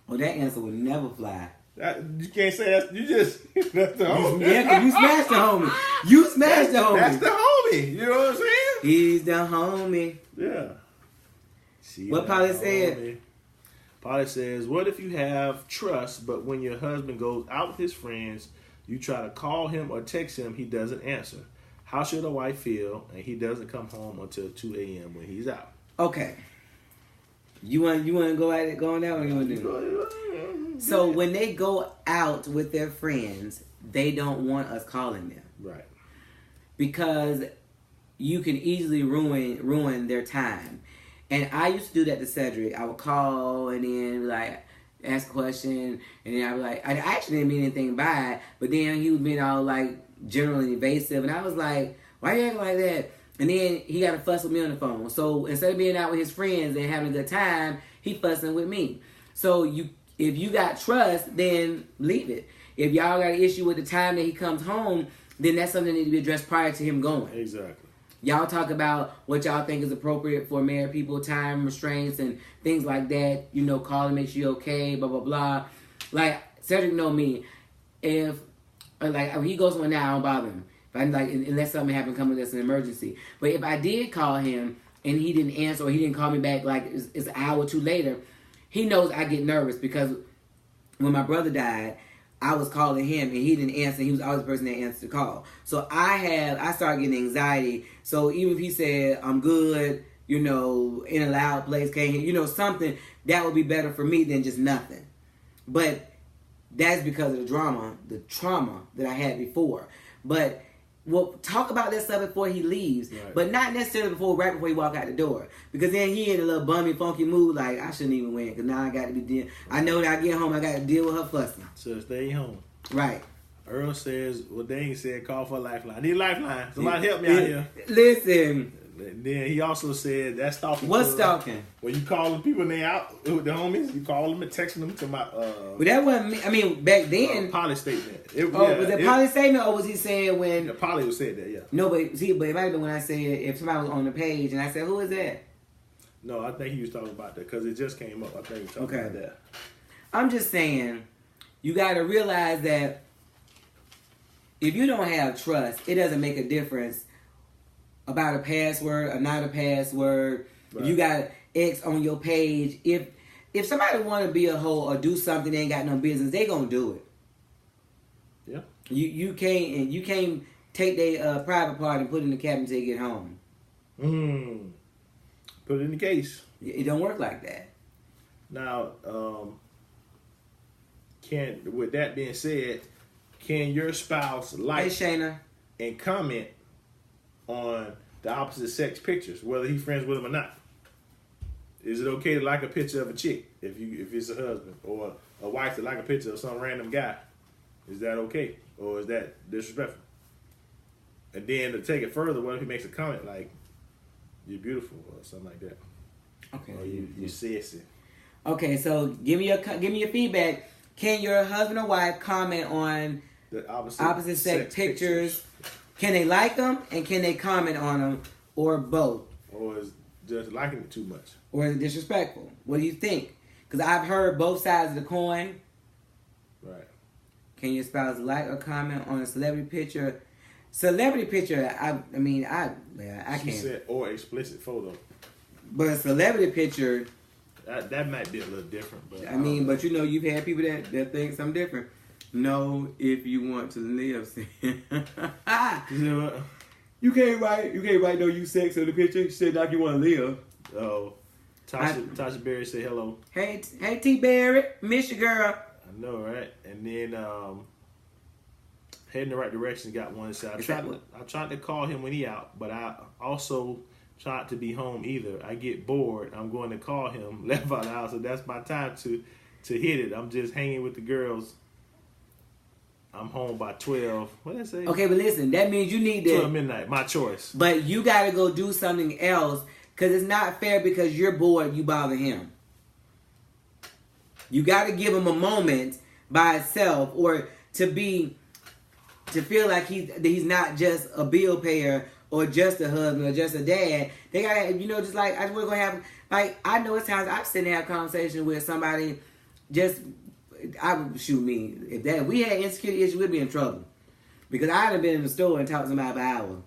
Oh, that answer would never fly. You can't say that. You just that's the homie. Yeah, because you smashed the homie. You smashed the homie. That's the homie. You know what I'm saying? He's the homie. Yeah. What Polly said? Polly says, what if you have trust, but when your husband goes out with his friends, you try to call him or text him, he doesn't answer. How should a wife feel and he doesn't come home until 2 a.m. when he's out? Okay. You want to go at it going down, or you want to do it? So when they go out with their friends, they don't want us calling them. Right. Because you can easily ruin their time. And I used to do that to Cedric. I would call and then like ask a question, and then I was like, I actually didn't mean anything by it, but then he was being all like generally invasive, and I was like, why you acting like that? And then he got to fuss with me on the phone. So instead of being out with his friends and having a good time, he fussing with me. So if you got trust, then leave it. If y'all got an issue with the time that he comes home, then that's something that needs to be addressed prior to him going. Exactly. Y'all talk about what y'all think is appropriate for married people, time restraints and things like that. You know, call and make sure you're okay, blah, blah, blah. Like, Cedric know me. If he goes somewhere now, I don't bother him. If I, unless something happened coming that's an emergency. But if I did call him and he didn't answer or he didn't call me back like it's an hour or two later, he knows I get nervous because when my brother died, I was calling him and he didn't answer. He was always the person that answered the call. So I started getting anxiety. So even if he said, I'm good, in a loud place, can't hear, something, that would be better for me than just nothing. But that's because of the trauma that I had before. But we'll talk about that stuff before he leaves, right. But not necessarily right before he walk out the door. Because then he in a little bummy, funky mood, like, I shouldn't even win, because now I got to be dealing. I know that I get home, I got to deal with her fussing. So stay home. Right. Earl says, well, Dane said, call for a lifeline. I need a lifeline. Somebody help me out here. Listen. Then he also said, that's stalking. What's stalking? When you call the people and they out with the homies, you call them and text them to my... But that wasn't me. I mean, back then... Polly statement. Was it Polly statement, or was he saying when... Yeah, Polly was saying that, yeah. No, but it might have been when I said, if somebody was on the page, and I said, who is that? No, I think he was talking about that, because it just came up. I think he was talking about that. I'm just saying, you got to realize that if you don't have trust, it doesn't make a difference about a password or not a password. Right. If you got X on your page, if somebody want to be a hoe or do something they ain't got no business, they gonna do it. Yeah. You can't take their private part and put it in the cabinet until you get home. Put it in the case. It don't work like that. Now, with that being said, can your spouse like Shayna and comment on the opposite sex pictures, whether he's friends with them or not? Is it okay to like a picture of a chick if it's a husband, or a wife to like a picture of some random guy? Is that okay, or is that disrespectful? And then to take it further, what if he makes a comment like, "You're beautiful" or something like that? Okay. Or you sexy. Okay, so give me your feedback. Can your husband or wife comment on the opposite sex pictures? Can they like them and can they comment on them, or both? Or is just liking it too much? Or is it disrespectful? What do you think? Because I've heard both sides of the coin. Right. Can your spouse like or comment on a celebrity picture? Celebrity picture, I can't. She said, or explicit photo. But a celebrity picture... That might be a little different. But but you know, you've had people that think something different. No, if you want to live. You know what? You can't write no you sex on the picture. You said like you want to live. Oh, Tasha Berry said hello. Hey T Berry, miss you, girl. I know, right? And then heading the right direction. Got one. So I tried to call him when he out, but I also tried to be home either. I get bored. I'm going to call him. Left out the house, so that's my time to hit it. I'm just hanging with the girls. I'm home by 12. What did I say? Okay, but listen, that means you need to 12 midnight. My choice. But you got to go do something else because it's not fair because you're bored. You bother him. You got to give him a moment by itself, or to feel like he's not just a bill payer or just a husband or just a dad. They got to, just like we're gonna have. Like I know it's times I've sitting and have conversation with somebody. I would shoot me if we had insecurity issues, we'd be in trouble because I'd have been in the store and talked to somebody for an hour.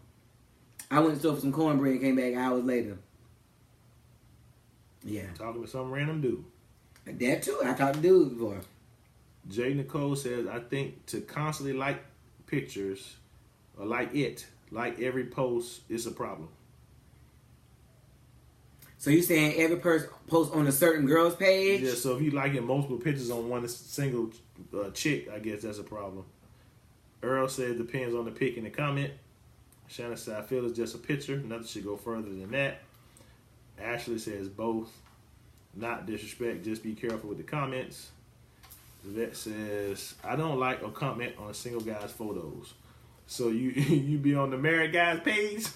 I went to the store for some cornbread and came back hours later. Yeah, talking to some random dude. That too. I talked to dudes before. J. Nicole says, I think to constantly like pictures or like every post is a problem. So you saying every person post on a certain girl's page? Yeah, so if you liking multiple pictures on one single chick, I guess that's a problem. Earl said depends on the pic and the comment. Shannon said I feel it's just a picture. Nothing should go further than that. Ashley says both. Not disrespect, just be careful with the comments. Yvette says, I don't like or comment on a single guy's photos. So you be on the married guy's page?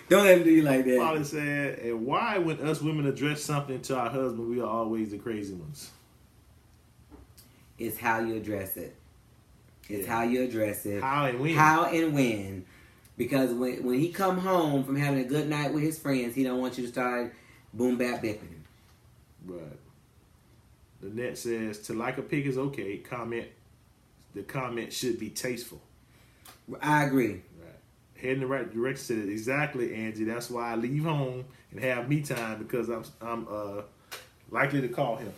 Don't let him do you like that. Polly said, and why when us women address something to our husband, we are always the crazy ones? It's how you address it. It's how you address it. How and when. How and when. Because when he come home from having a good night with his friends, he don't want you to start boom bap bipping. Right. Lynette says, to like a pic is okay. The comment should be tasteful. I agree. Right. Head in the right direction said exactly, Angie. That's why I leave home and have me time because I'm likely to call him.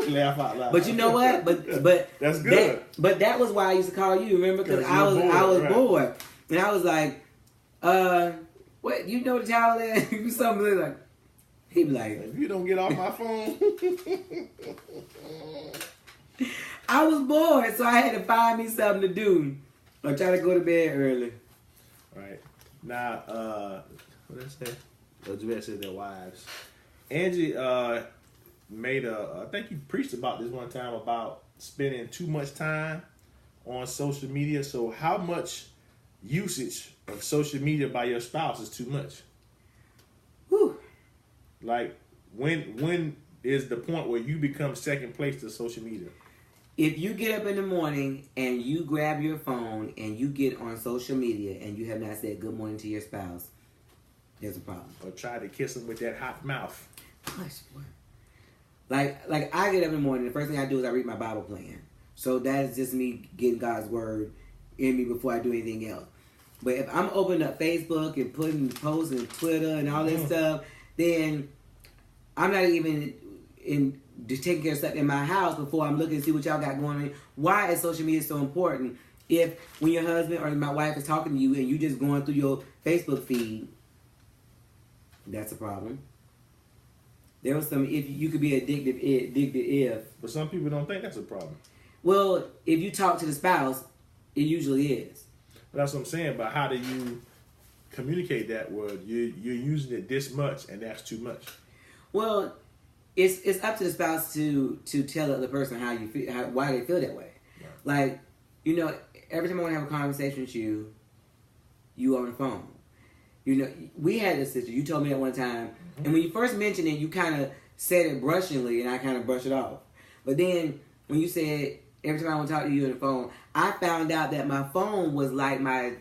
Laugh out loud. But you know what? But that's good. But that was why I used to call you. Remember? Because I was bored, and I was like, what? You know the child that you something like. He be like, if you don't get off my phone. I was bored, so I had to find me something to do. Or try to go to bed early. Right. Now, what did I say? Javette said their wives. Angie I think you preached about this one time about spending too much time on social media. So how much usage of social media by your spouse is too much? Whew. Like, when is the point where you become second place to social media? If you get up in the morning and you grab your phone and you get on social media and you have not said good morning to your spouse, there's a problem. Or try to kiss them with that hot mouth. Gosh, boy. Like I get up in the morning, the first thing I do is I read my Bible plan. So that is just me getting God's word in me before I do anything else. But if I'm opening up Facebook and putting posts and Twitter and all this stuff, then I'm not even just taking care of stuff in my house before I'm looking to see what y'all got going on. Why is social media so important? If when your husband or my wife is talking to you and you just going through your Facebook feed, that's a problem. There was some, if you could be addicted if. But some people don't think that's a problem. Well, if you talk to the spouse, it usually is. But that's what I'm saying. But how do you communicate that word? You're using it this much, and that's too much. Well, it's up to the spouse to tell the other person how you feel, why they feel that way. Right. Like, every time I want to have a conversation with you, you on the phone. We had this situation. You told me that one time, and when you first mentioned it, you kind of said it brushingly, and I kind of brushed it off. But then when you said every time I want to talk to you on the phone, I found out that my phone was like my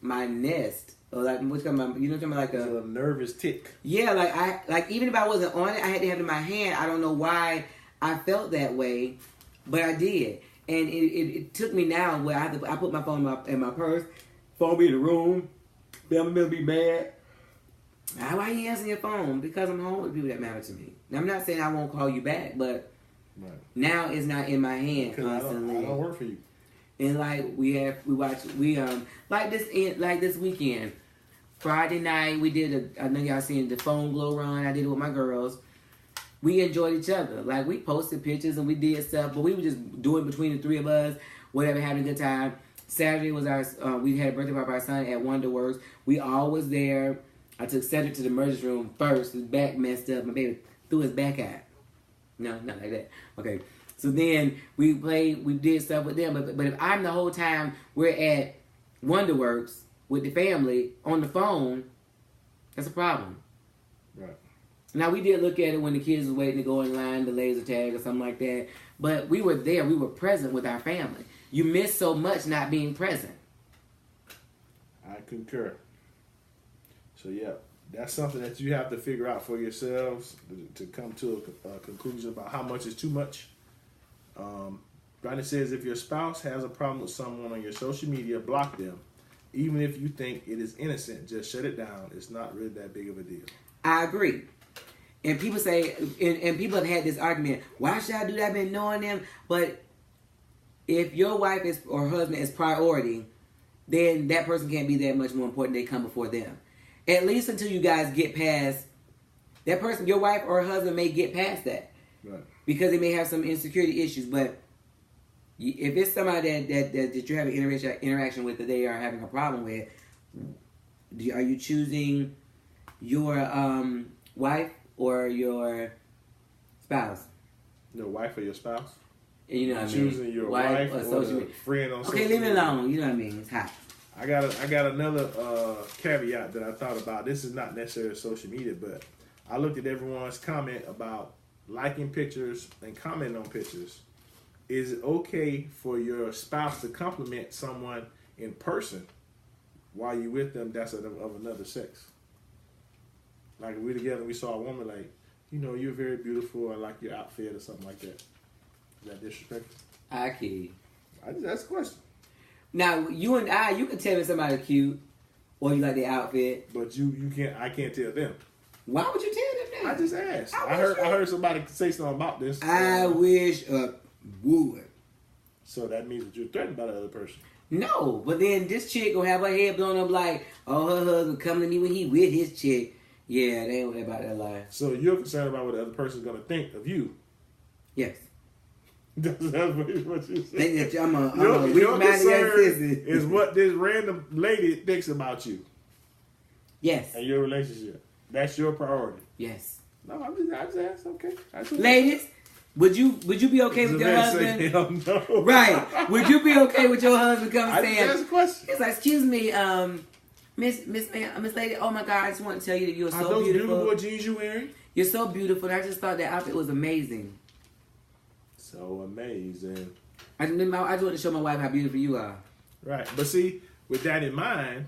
nest Or like what's talking about? You know, talking about like a nervous tick. Yeah, like even if I wasn't on it, I had to have it in my hand. I don't know why I felt that way, but I did, and it took me now where I put my phone in my purse, phone be in the room, family member be mad. Why you answering your phone? Because I'm home with people that matter to me. Now, I'm not saying I won't call you back, but now it's not in my hand constantly. I don't work for you. And like like this weekend, Friday night we did I know y'all seen the phone glow run. I did it with my girls. We enjoyed each other. Like we posted pictures and we did stuff, but we were just doing between the three of us, whatever, having a good time. Saturday was we had a birthday party for our son at Wonderworks. We all was there. I took Cedric to the emergency room first. His back messed up. My baby threw his back out. No, not like that. Okay. So then we did stuff with them. But if I'm the whole time we're at Wonderworks with the family on the phone, that's a problem. Right. Now we did look at it when the kids was waiting to go in line, the laser tag or something like that. But we were there. We were present with our family. You miss so much not being present. I concur. So yeah, that's something that you have to figure out for yourselves to come to a conclusion about how much is too much. Brandon says if your spouse has a problem with someone on your social media, block them. Even if you think it is innocent, just shut it down. It's not really that big of a deal. I agree. And people say, and people have had this argument, why should I do that? I've been knowing them. But if your wife or husband is priority, then that person can't be that much more important. They come before them. At least until you guys get past that person, your wife or husband may get past that. Right. Because they may have some insecurity issues. But if it's somebody that you're having interaction with that they are having a problem with, are you choosing your wife or your spouse? Your wife or your spouse? You know what I mean? Choosing your wife or a friend on social media. Okay, leave it alone. You know what I mean? It's hot. I got another caveat that I thought about. This is not necessarily social media, but I looked at everyone's comment about liking pictures and commenting on pictures. Is it okay for your spouse to compliment someone in person while you're with them that's of another sex? Like if we're together and we saw a woman like, you know, you're very beautiful, I like your outfit or something like that. Is that disrespectful? I kid. I just asked a question. Now, you can tell me somebody cute or you like their outfit. But you can't, I can't tell them. Why would you tell them that? I just asked. I heard somebody say something about this. I wish would. So that means that you're threatened by the other person. No, but then this chick gonna have her head blown up like, oh, her husband coming to me when he with his chick. Yeah, they ain't about that life. So you're concerned about what the other person's gonna think of you. Yes. That's what you said. I'm a your concern is what this random lady thinks about you. Yes. And your relationship. That's your priority. Yes. No, I just asked. Okay. Ladies, would you be okay with your husband? Say, hell no. Right. Would you be okay with your husband coming saying? I just asked a question. It's like, excuse me, Miss Lady. Oh my God, I just want to tell you that you're so beautiful. Are those beautiful jeans you wearing? You're so beautiful. And I just thought that outfit was amazing. So amazing. I just want to show my wife how beautiful you are. Right. But see, with that in mind,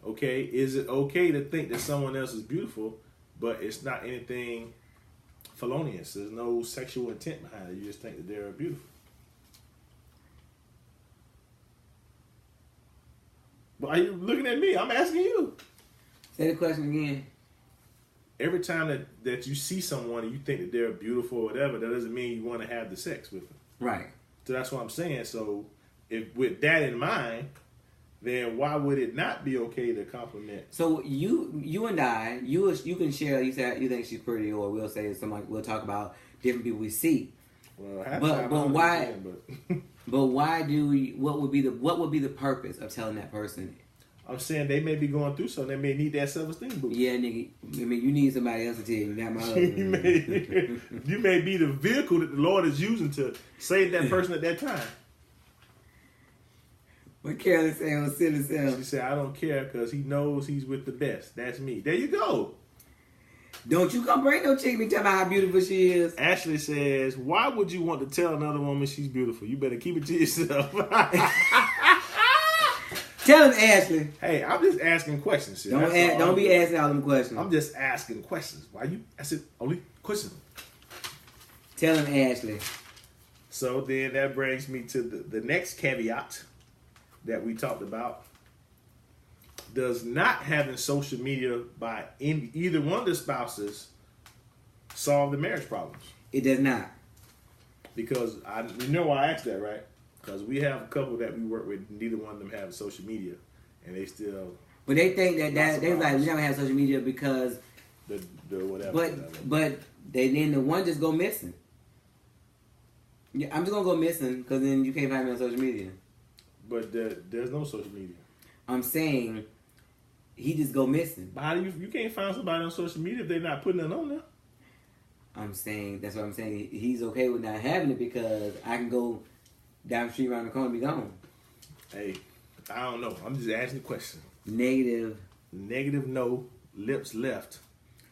okay, is it okay to think that someone else is beautiful, but it's not anything felonious? There's no sexual intent behind it. You just think that they're beautiful. But are you looking at me? I'm asking you. Say the question again. Every time that you see someone and you think that they're beautiful or whatever, that doesn't mean you want to have the sex with them. Right. So that's what I'm saying. So if with that in mind, then why would it not be okay to compliment? So you and I, you can share. You say you think she's pretty, or we'll say we'll talk about different people we see. Well, but why? But why do we? What would be the purpose of telling that person? I'm saying they may be going through something. They may need that self-esteem boost. Yeah, nigga. I mean, you need somebody else to tell you, not my husband. You may be the vehicle that the Lord is using to save that person at that time. What Carolyn said on Silly Self. She said, I don't care because he knows he's with the best. That's me. There you go. Don't you come bring no chick me tell me how beautiful she is. Ashley says, why would you want to tell another woman she's beautiful? You better keep it to yourself. Tell him, Ashley. Hey, I'm just asking questions. See, Don't be asking all them questions. I'm just asking questions. Why you asking only questions? Tell him, Ashley. So then that brings me to the next caveat that we talked about. Does not having social media by either one of the spouses solve the marriage problems? It does not. Because you know why I asked that, right? Because we have a couple that we work with, neither one of them have social media, and they still. But they think that they're like, we never have social media because the whatever. But then the one just go missing. Yeah, I'm just gonna go missing because then you can't find me on social media. But there's no social media. I'm saying he just go missing. But how do you can't find somebody on social media if they're not putting it on there? I'm saying that's what I'm saying. He's okay with not having it because I can go down the street around the corner and be gone. Hey, I don't know. I'm just asking the question. Negative. No. Lips left.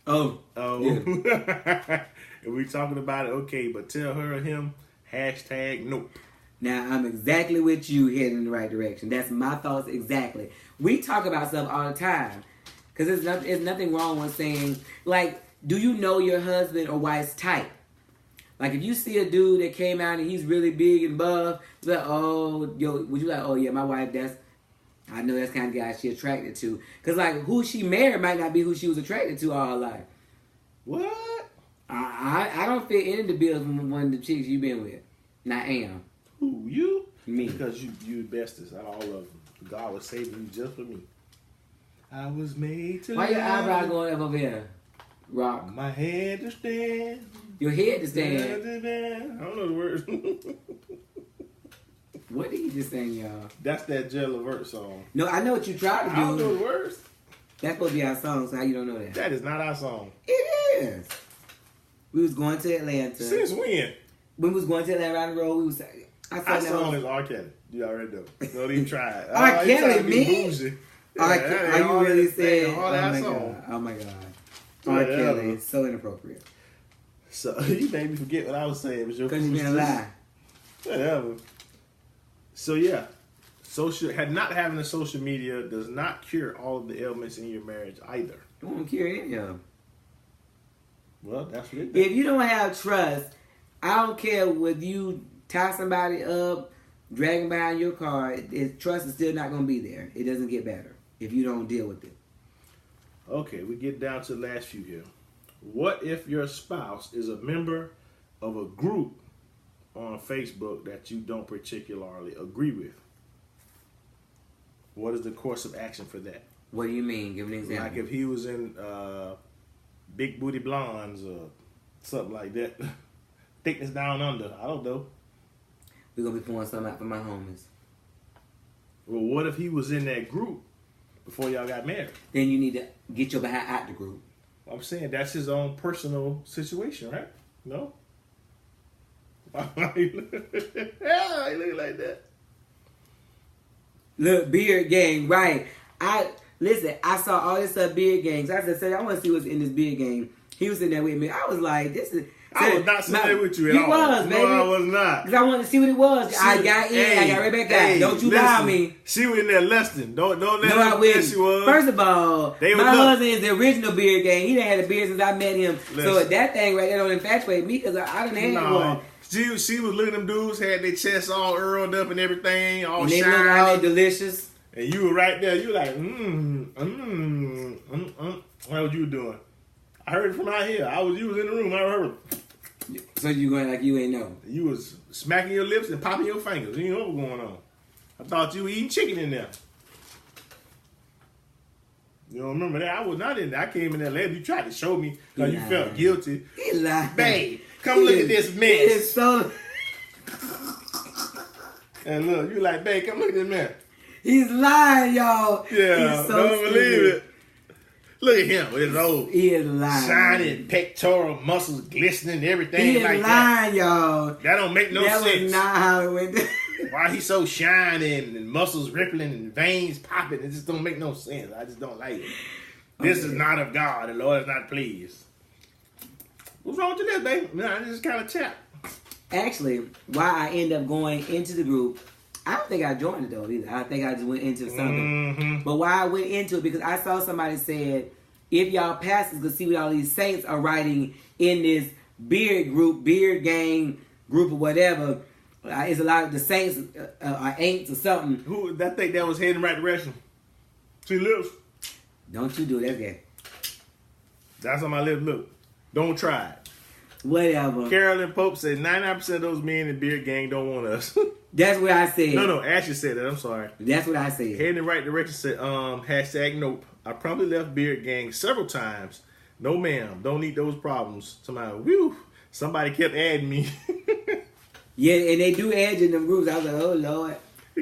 Oh. Yeah. If we talking about it, okay, but tell her or him, #nope. Now, I'm exactly with you heading in the right direction. That's my thoughts exactly. We talk about stuff all the time. Because there's nothing wrong with saying, like, do you know your husband or wife's type? Like, if you see a dude that came out and he's really big and buff, you're like, would you like, oh, yeah, my wife, I know that's the kind of guy she attracted to. Because, like, who she married might not be who she was attracted to all her life. What? I don't fit any of the bills from one of the chicks you've been with. And I am. Who, you? Me. Because you bestest out of all of them. God was saving you just for me. I was made to Why your eyebrow going up over here? Rock. My head to stand. Your head to stand. I don't know the words. What did you just sing, y'all? That's that Jay Levert song. No, I know what you tried to do. I don't know the words. That's supposed to be our song, so how you don't know that? That is not our song. It is. We was going to Atlanta. Since when? When we was going to Atlanta around the road, we was. Our song is R. Kelly. You already know. Don't even try it. R. Kelly, me? Are you really saying? Oh my God! Oh my God! R. Kelly is so inappropriate. So you made me forget what I was saying. Because you're being a lie. Whatever. So yeah, not having a social media does not cure all of the ailments in your marriage either. It won't cure any of them. Well, that's what it does. If you don't have trust, I don't care whether you tie somebody up, drag them behind your car. Trust is still not going to be there. It doesn't get better if you don't deal with it. Okay, we get down to the last few here. What if your spouse is a member of a group on Facebook that you don't particularly agree with? What is the course of action for that? What do you mean? Give me an example. Like if he was in Big Booty Blondes or something like that. Thickness Down Under. I don't know. We're going to be pouring something out for my homies. Well, what if he was in that group before y'all got married? Then you need to get your behind out the group. I'm saying that's his own personal situation, right? No? Why he look like that? Look, beard gang, right. I saw all this stuff, beard gangs. I said, I want to see what's in this beard gang. He was sitting there with me. I was like, this is... I was not sitting there with you at all. You was, baby. No, I was not. Because I wanted to see what it was. I got in, I got right back out. Don't you lie on me. She was in there lusting. Don't let her know she was. First of all, my husband is the original beard gang. He done had a beard since I met him. So that thing right there don't infatuate me because I done had one. She was looking at them dudes, had their chests all earled up and everything, all and shine. They look like they delicious. And you were right there. You were like, What was you doing? I heard it from out here. You was in the room. I heard it. So you going like you ain't know? You was smacking your lips and popping your fingers. You know what was going on. I thought you were eating chicken in there. You don't remember that? I was not in there. I came in there later. You tried to show me because you felt guilty. He lied. Babe, come look at this mess. It's so... And look, you like, babe, come look at this mess. He's lying, y'all. Yeah, He's so don't believe it. Look at him with his old he is lying. shiny pectoral muscles glistening, everything he is like lying, that. Y'all. That don't make no sense. That was not how it went down. Why he so shining and muscles rippling and veins popping? It just don't make no sense. I just don't like it. This is not of God. The Lord is not pleased. What's wrong with this, baby? Nah, this is kind of chat. Actually, why I end up going into the group I don't think I joined it though either. I think I just went into something. But why I went into it, because I saw somebody said, if y'all pastors could see what all these saints are writing in this beard gang group or whatever, it's a lot of the saints are ain'ts or something. Who I think that was heading in the right direction. See lips. Don't you do it, that's gay. That's on my lips. Look, don't try it. Whatever. Carolyn Pope said 99% of those men in beard gang don't want us. That's what I said. No, Ashley said that. I'm sorry. That's what I said. Heading in the right direction said, hashtag nope. I promptly left beard gang several times. No ma'am, don't need those problems. Somebody kept adding me. Yeah, and they do add you in them groups. I was like, oh Lord.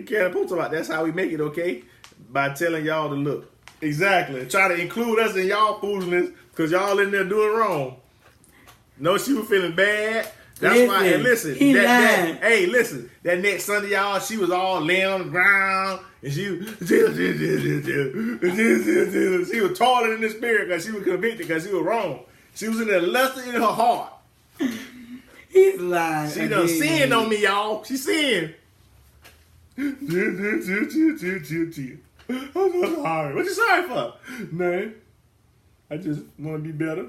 Carolyn Pope about that's how we make it, okay? By telling y'all to look. Exactly. Try to include us in y'all foolishness because y'all in there doing wrong. No, she was feeling bad. That's why. And listen, hey, listen. That next Sunday, y'all, she was all laying on the ground, and she was toiling in the spirit because she was convicted because she was wrong. She was in there lusting in her heart. He's lying. She done sinned on me, y'all. She sinned. I'm so sorry. What you sorry for? Man, I just want to be better.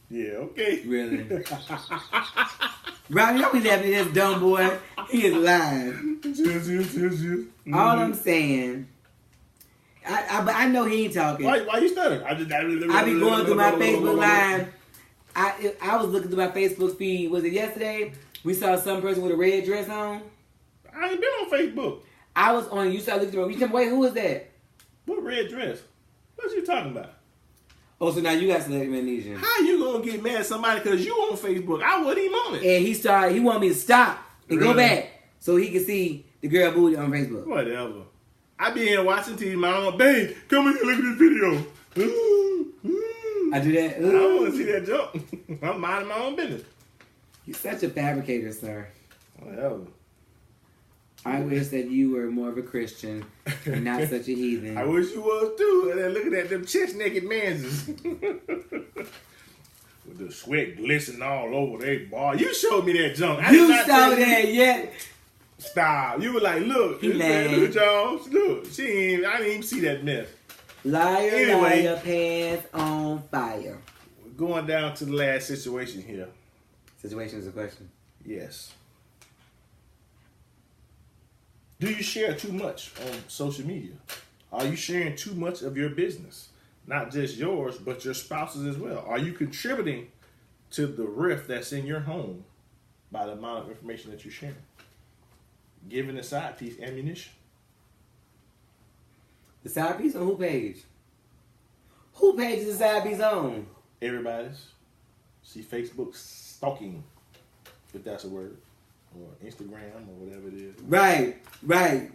Yeah, okay. Really? Robbie, don't be laughing at this dumb boy. He is lying. All I'm saying, but I know he ain't talking. Why you stuttering? I be going through my Facebook Live. I was looking through my Facebook feed. Was it yesterday? We saw some person with a red dress on. I ain't been on Facebook. I was on. You started looking through. You tell me, wait, who was that? What red dress? What you talking about? Oh, so now you got selective amnesia. How you gonna get mad at somebody because you on Facebook? I wasn't even on it. And he wanted me to stop and go back so he could see the girl booty on Facebook. Whatever. I be here watching TV, mama, babe, come in here, look at this video. I do that. I don't want to see that jump. I'm minding my own business. You're such a fabricator, sir. Whatever. I wish that you were more of a Christian and not such a heathen. I wish you was too. And then looking at them chest naked manses. With the sweat glistening all over their bar. You showed me that junk. You saw that yet? Stop. You were like, look. He mad. Look at y'all. Look. I didn't even see that mess. Liar, liar, pants on fire. We're going down to the last situation here. Situation is a question. Yes. Do you share too much on social media? Are you sharing too much of your business? Not just yours, but your spouse's as well. Are you contributing to the rift that's in your home by the amount of information that you're sharing? Giving the side piece ammunition. The side piece on who page? Who page is the side piece on? Everybody's. See Facebook stalking, if that's a word. Or Instagram or whatever it is. Right.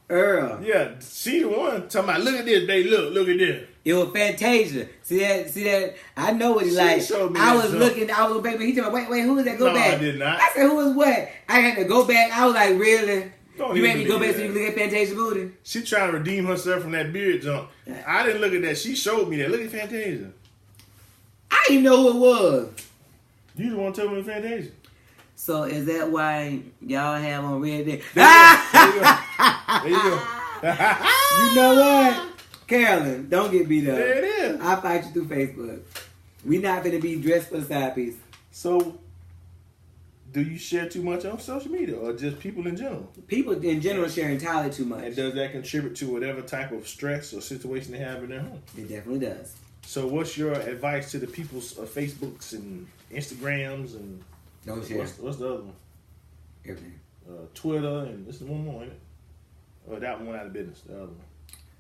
Earl. Yeah, she the one talking about, look at this, babe, look at this. It was Fantasia. See that? I know what he like. I was on baby. He told me, wait, who is that? Go back. No, I did not. I said, who is what? I had to go back. I was like, really? Don't you made me go back that. so you can look at Fantasia booty? She trying to redeem herself from that beard jump. I didn't look at that. She showed me that. Look at Fantasia. I didn't know who it was. You the one tell me Fantasia. So is that why y'all have on red day? There you go. You know what? Carolyn, don't get beat up. There it is. I'll fight you through Facebook. We not gonna be dressed for the side piece. So, do you share too much on social media or just people in general? People in general share entirely too much. And does that contribute to whatever type of stress or situation they have in their home? It definitely does. So what's your advice to the people's Facebooks and Instagrams and... Don't share. What's the other one? Everything. Twitter and this is one more, ain't it? Or that one out of business, the other one.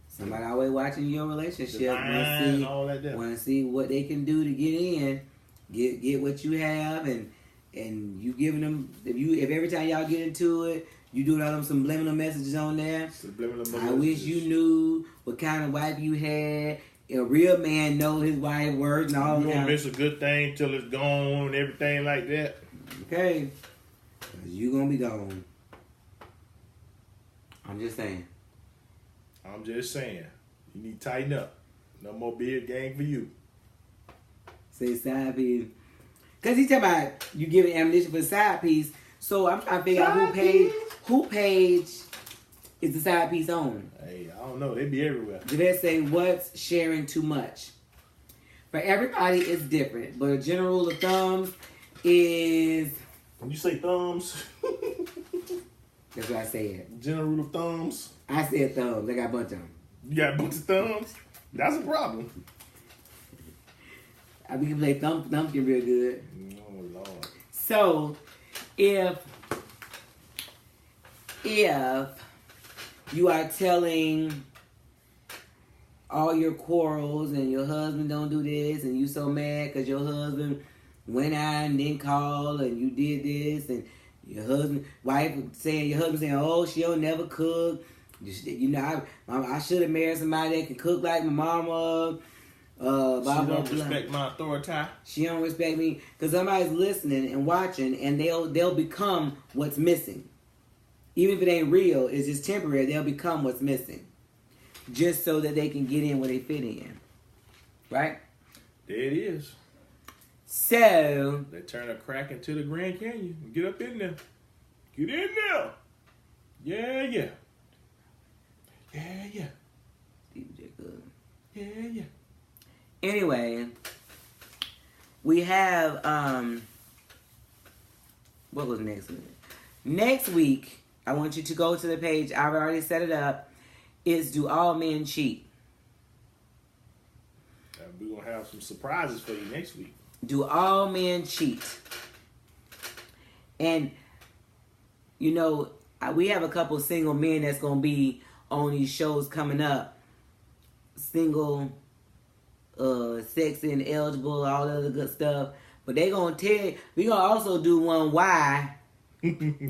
Somebody always watching your relationship. Want to see what they can do to get in, get what you have, and you giving them. If every time y'all get into it, you doing all them subliminal messages on there. I wish you knew what kind of wife you had. A real man know his wife words and all that. You gonna miss a good thing till it's gone and everything like that. Okay, 'cause you gonna be gone. I'm just saying. You need to tighten up. No more beard gang for you. Say side piece. Because he talking about you giving ammunition for the side piece. So I'm trying to figure out who paid. Who page is the side piece on? Hey, I don't know. They be everywhere. They say, what's sharing too much? For everybody, it's different. But a general rule of thumbs is... When you say thumbs... That's what I said. General rule of thumbs. I said thumbs. I got a bunch of them. You got a bunch of thumbs? That's a problem. We can play thumpkin real good. Oh, Lord. So, if you are telling all your quarrels and your husband don't do this and you so mad because your husband went out and didn't call and you did this and your husband saying, oh, she'll never cook. You know, I should have married somebody that can cook like my mama. She don't respect my authority. She don't respect me because somebody's listening and watching, and they'll become what's missing. Even if it ain't real, it's just temporary. They'll become what's missing, just so that they can get in where they fit in. Right? There it is. So they turn a crack into the Grand Canyon. Get up in there. Get in there. Yeah, yeah. Yeah, yeah. Yeah, yeah. Anyway, we have what was next week? Next week, I want you to go to the page. I've already set it up. It's Do All Men Cheat? We're gonna have some surprises for you next week. Do all men cheat? And you know, we have a couple single men that's gonna be on these shows coming up. Single, sexy and eligible, all the other good stuff. But they gonna tell you, we gonna also do one why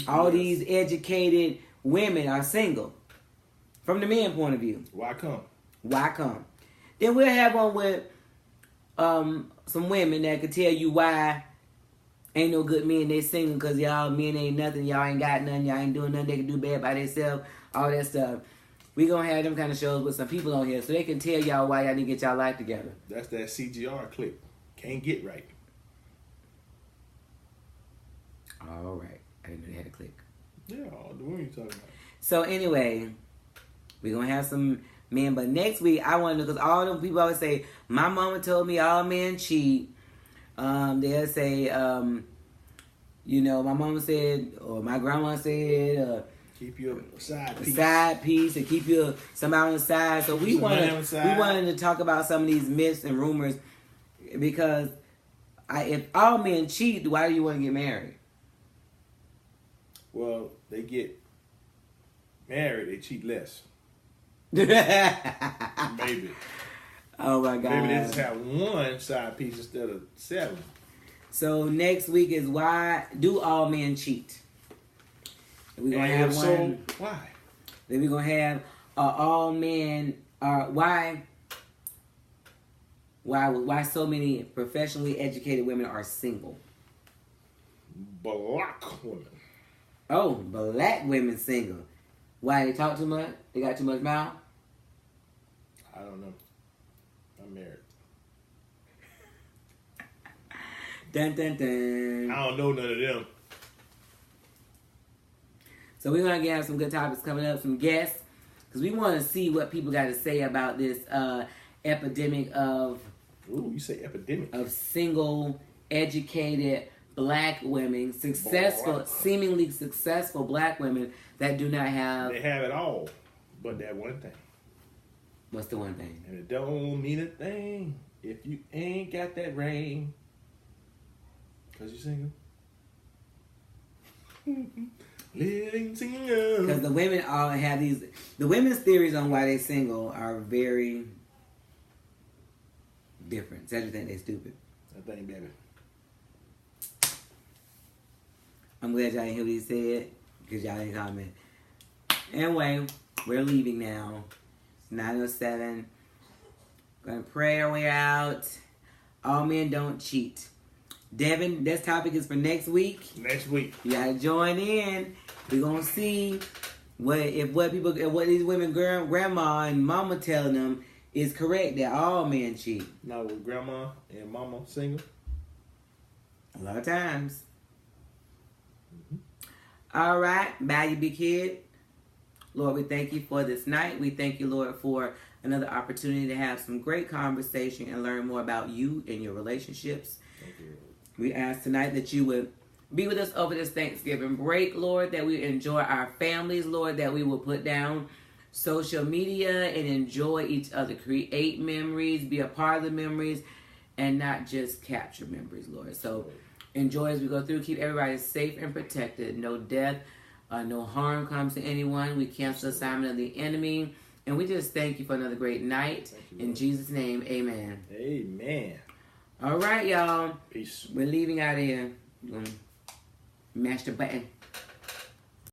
all these educated women are single. From the men point of view. Why come? Why come? Then we'll have one with some women that could tell you why ain't no good men, they single because y'all men ain't nothing, y'all ain't got nothing, y'all ain't doing nothing they can do bad by themselves, all that stuff. We gonna have them kind of shows with some people on here so they can tell y'all why y'all need to get y'all life together. That's that CGR clip. Can't get right. All right. I didn't know they had a click. Yeah, the women you talking about. So anyway, we're gonna have some men, but next week I want to, because all them people always say, my mama told me all men cheat. They'll say, you know, my mama said, or my grandma said, keep your side piece. Side piece, and keep your somebody on the side. So we wanted to talk about some of these myths and rumors, because if all men cheat, why do you want to get married? Well, they get married, they cheat less. Maybe. Oh my God. Maybe they just have one side piece instead of 7. So next week is why do all men cheat? We're gonna have one. So why? Then we're gonna have all men are why so many professionally educated women are single. Black women. Oh, black women single. Why, they talk too much? They got too much mouth? I don't know. I'm married. Dun dun dun. I don't know none of them. So we're going to have some good topics coming up, some guests, because we want to see what people got to say about this epidemic of... Ooh, you say epidemic. ...of single, educated black women, seemingly successful black women that do not have... They have it all, but that one thing. What's the one thing? And it don't mean a thing if you ain't got that ring. Because you're single. Living single. Because the women all have these... The women's theories on why they're single are very different. Cedric think they're stupid. That thing, baby. I'm glad y'all didn't hear what he said, because y'all didn't comment. Anyway, we're leaving now. It's 9:07. Gonna pray our way out. All men don't cheat. Devin, this topic is for next week. Next week. You gotta join in. We're gonna see what these women, grandma and mama telling them is correct, that all men cheat. Now with grandma and mama single? A lot of times. All right. Bye, you big kid. Lord, we thank you for this night. We thank you, Lord, for another opportunity to have some great conversation and learn more about you and your relationships. Thank you. We ask tonight that you would be with us over this Thanksgiving break, Lord, that we enjoy our families, Lord, that we will put down social media and enjoy each other, create memories, be a part of the memories, and not just capture memories, Lord. So enjoy as we go through. Keep everybody safe and protected. No death, no harm comes to anyone. We cancel the assignment of the enemy. And we just thank you for another great night. In Jesus' name, amen. Amen. All right, y'all. Peace. We're leaving out of here. Mash the button.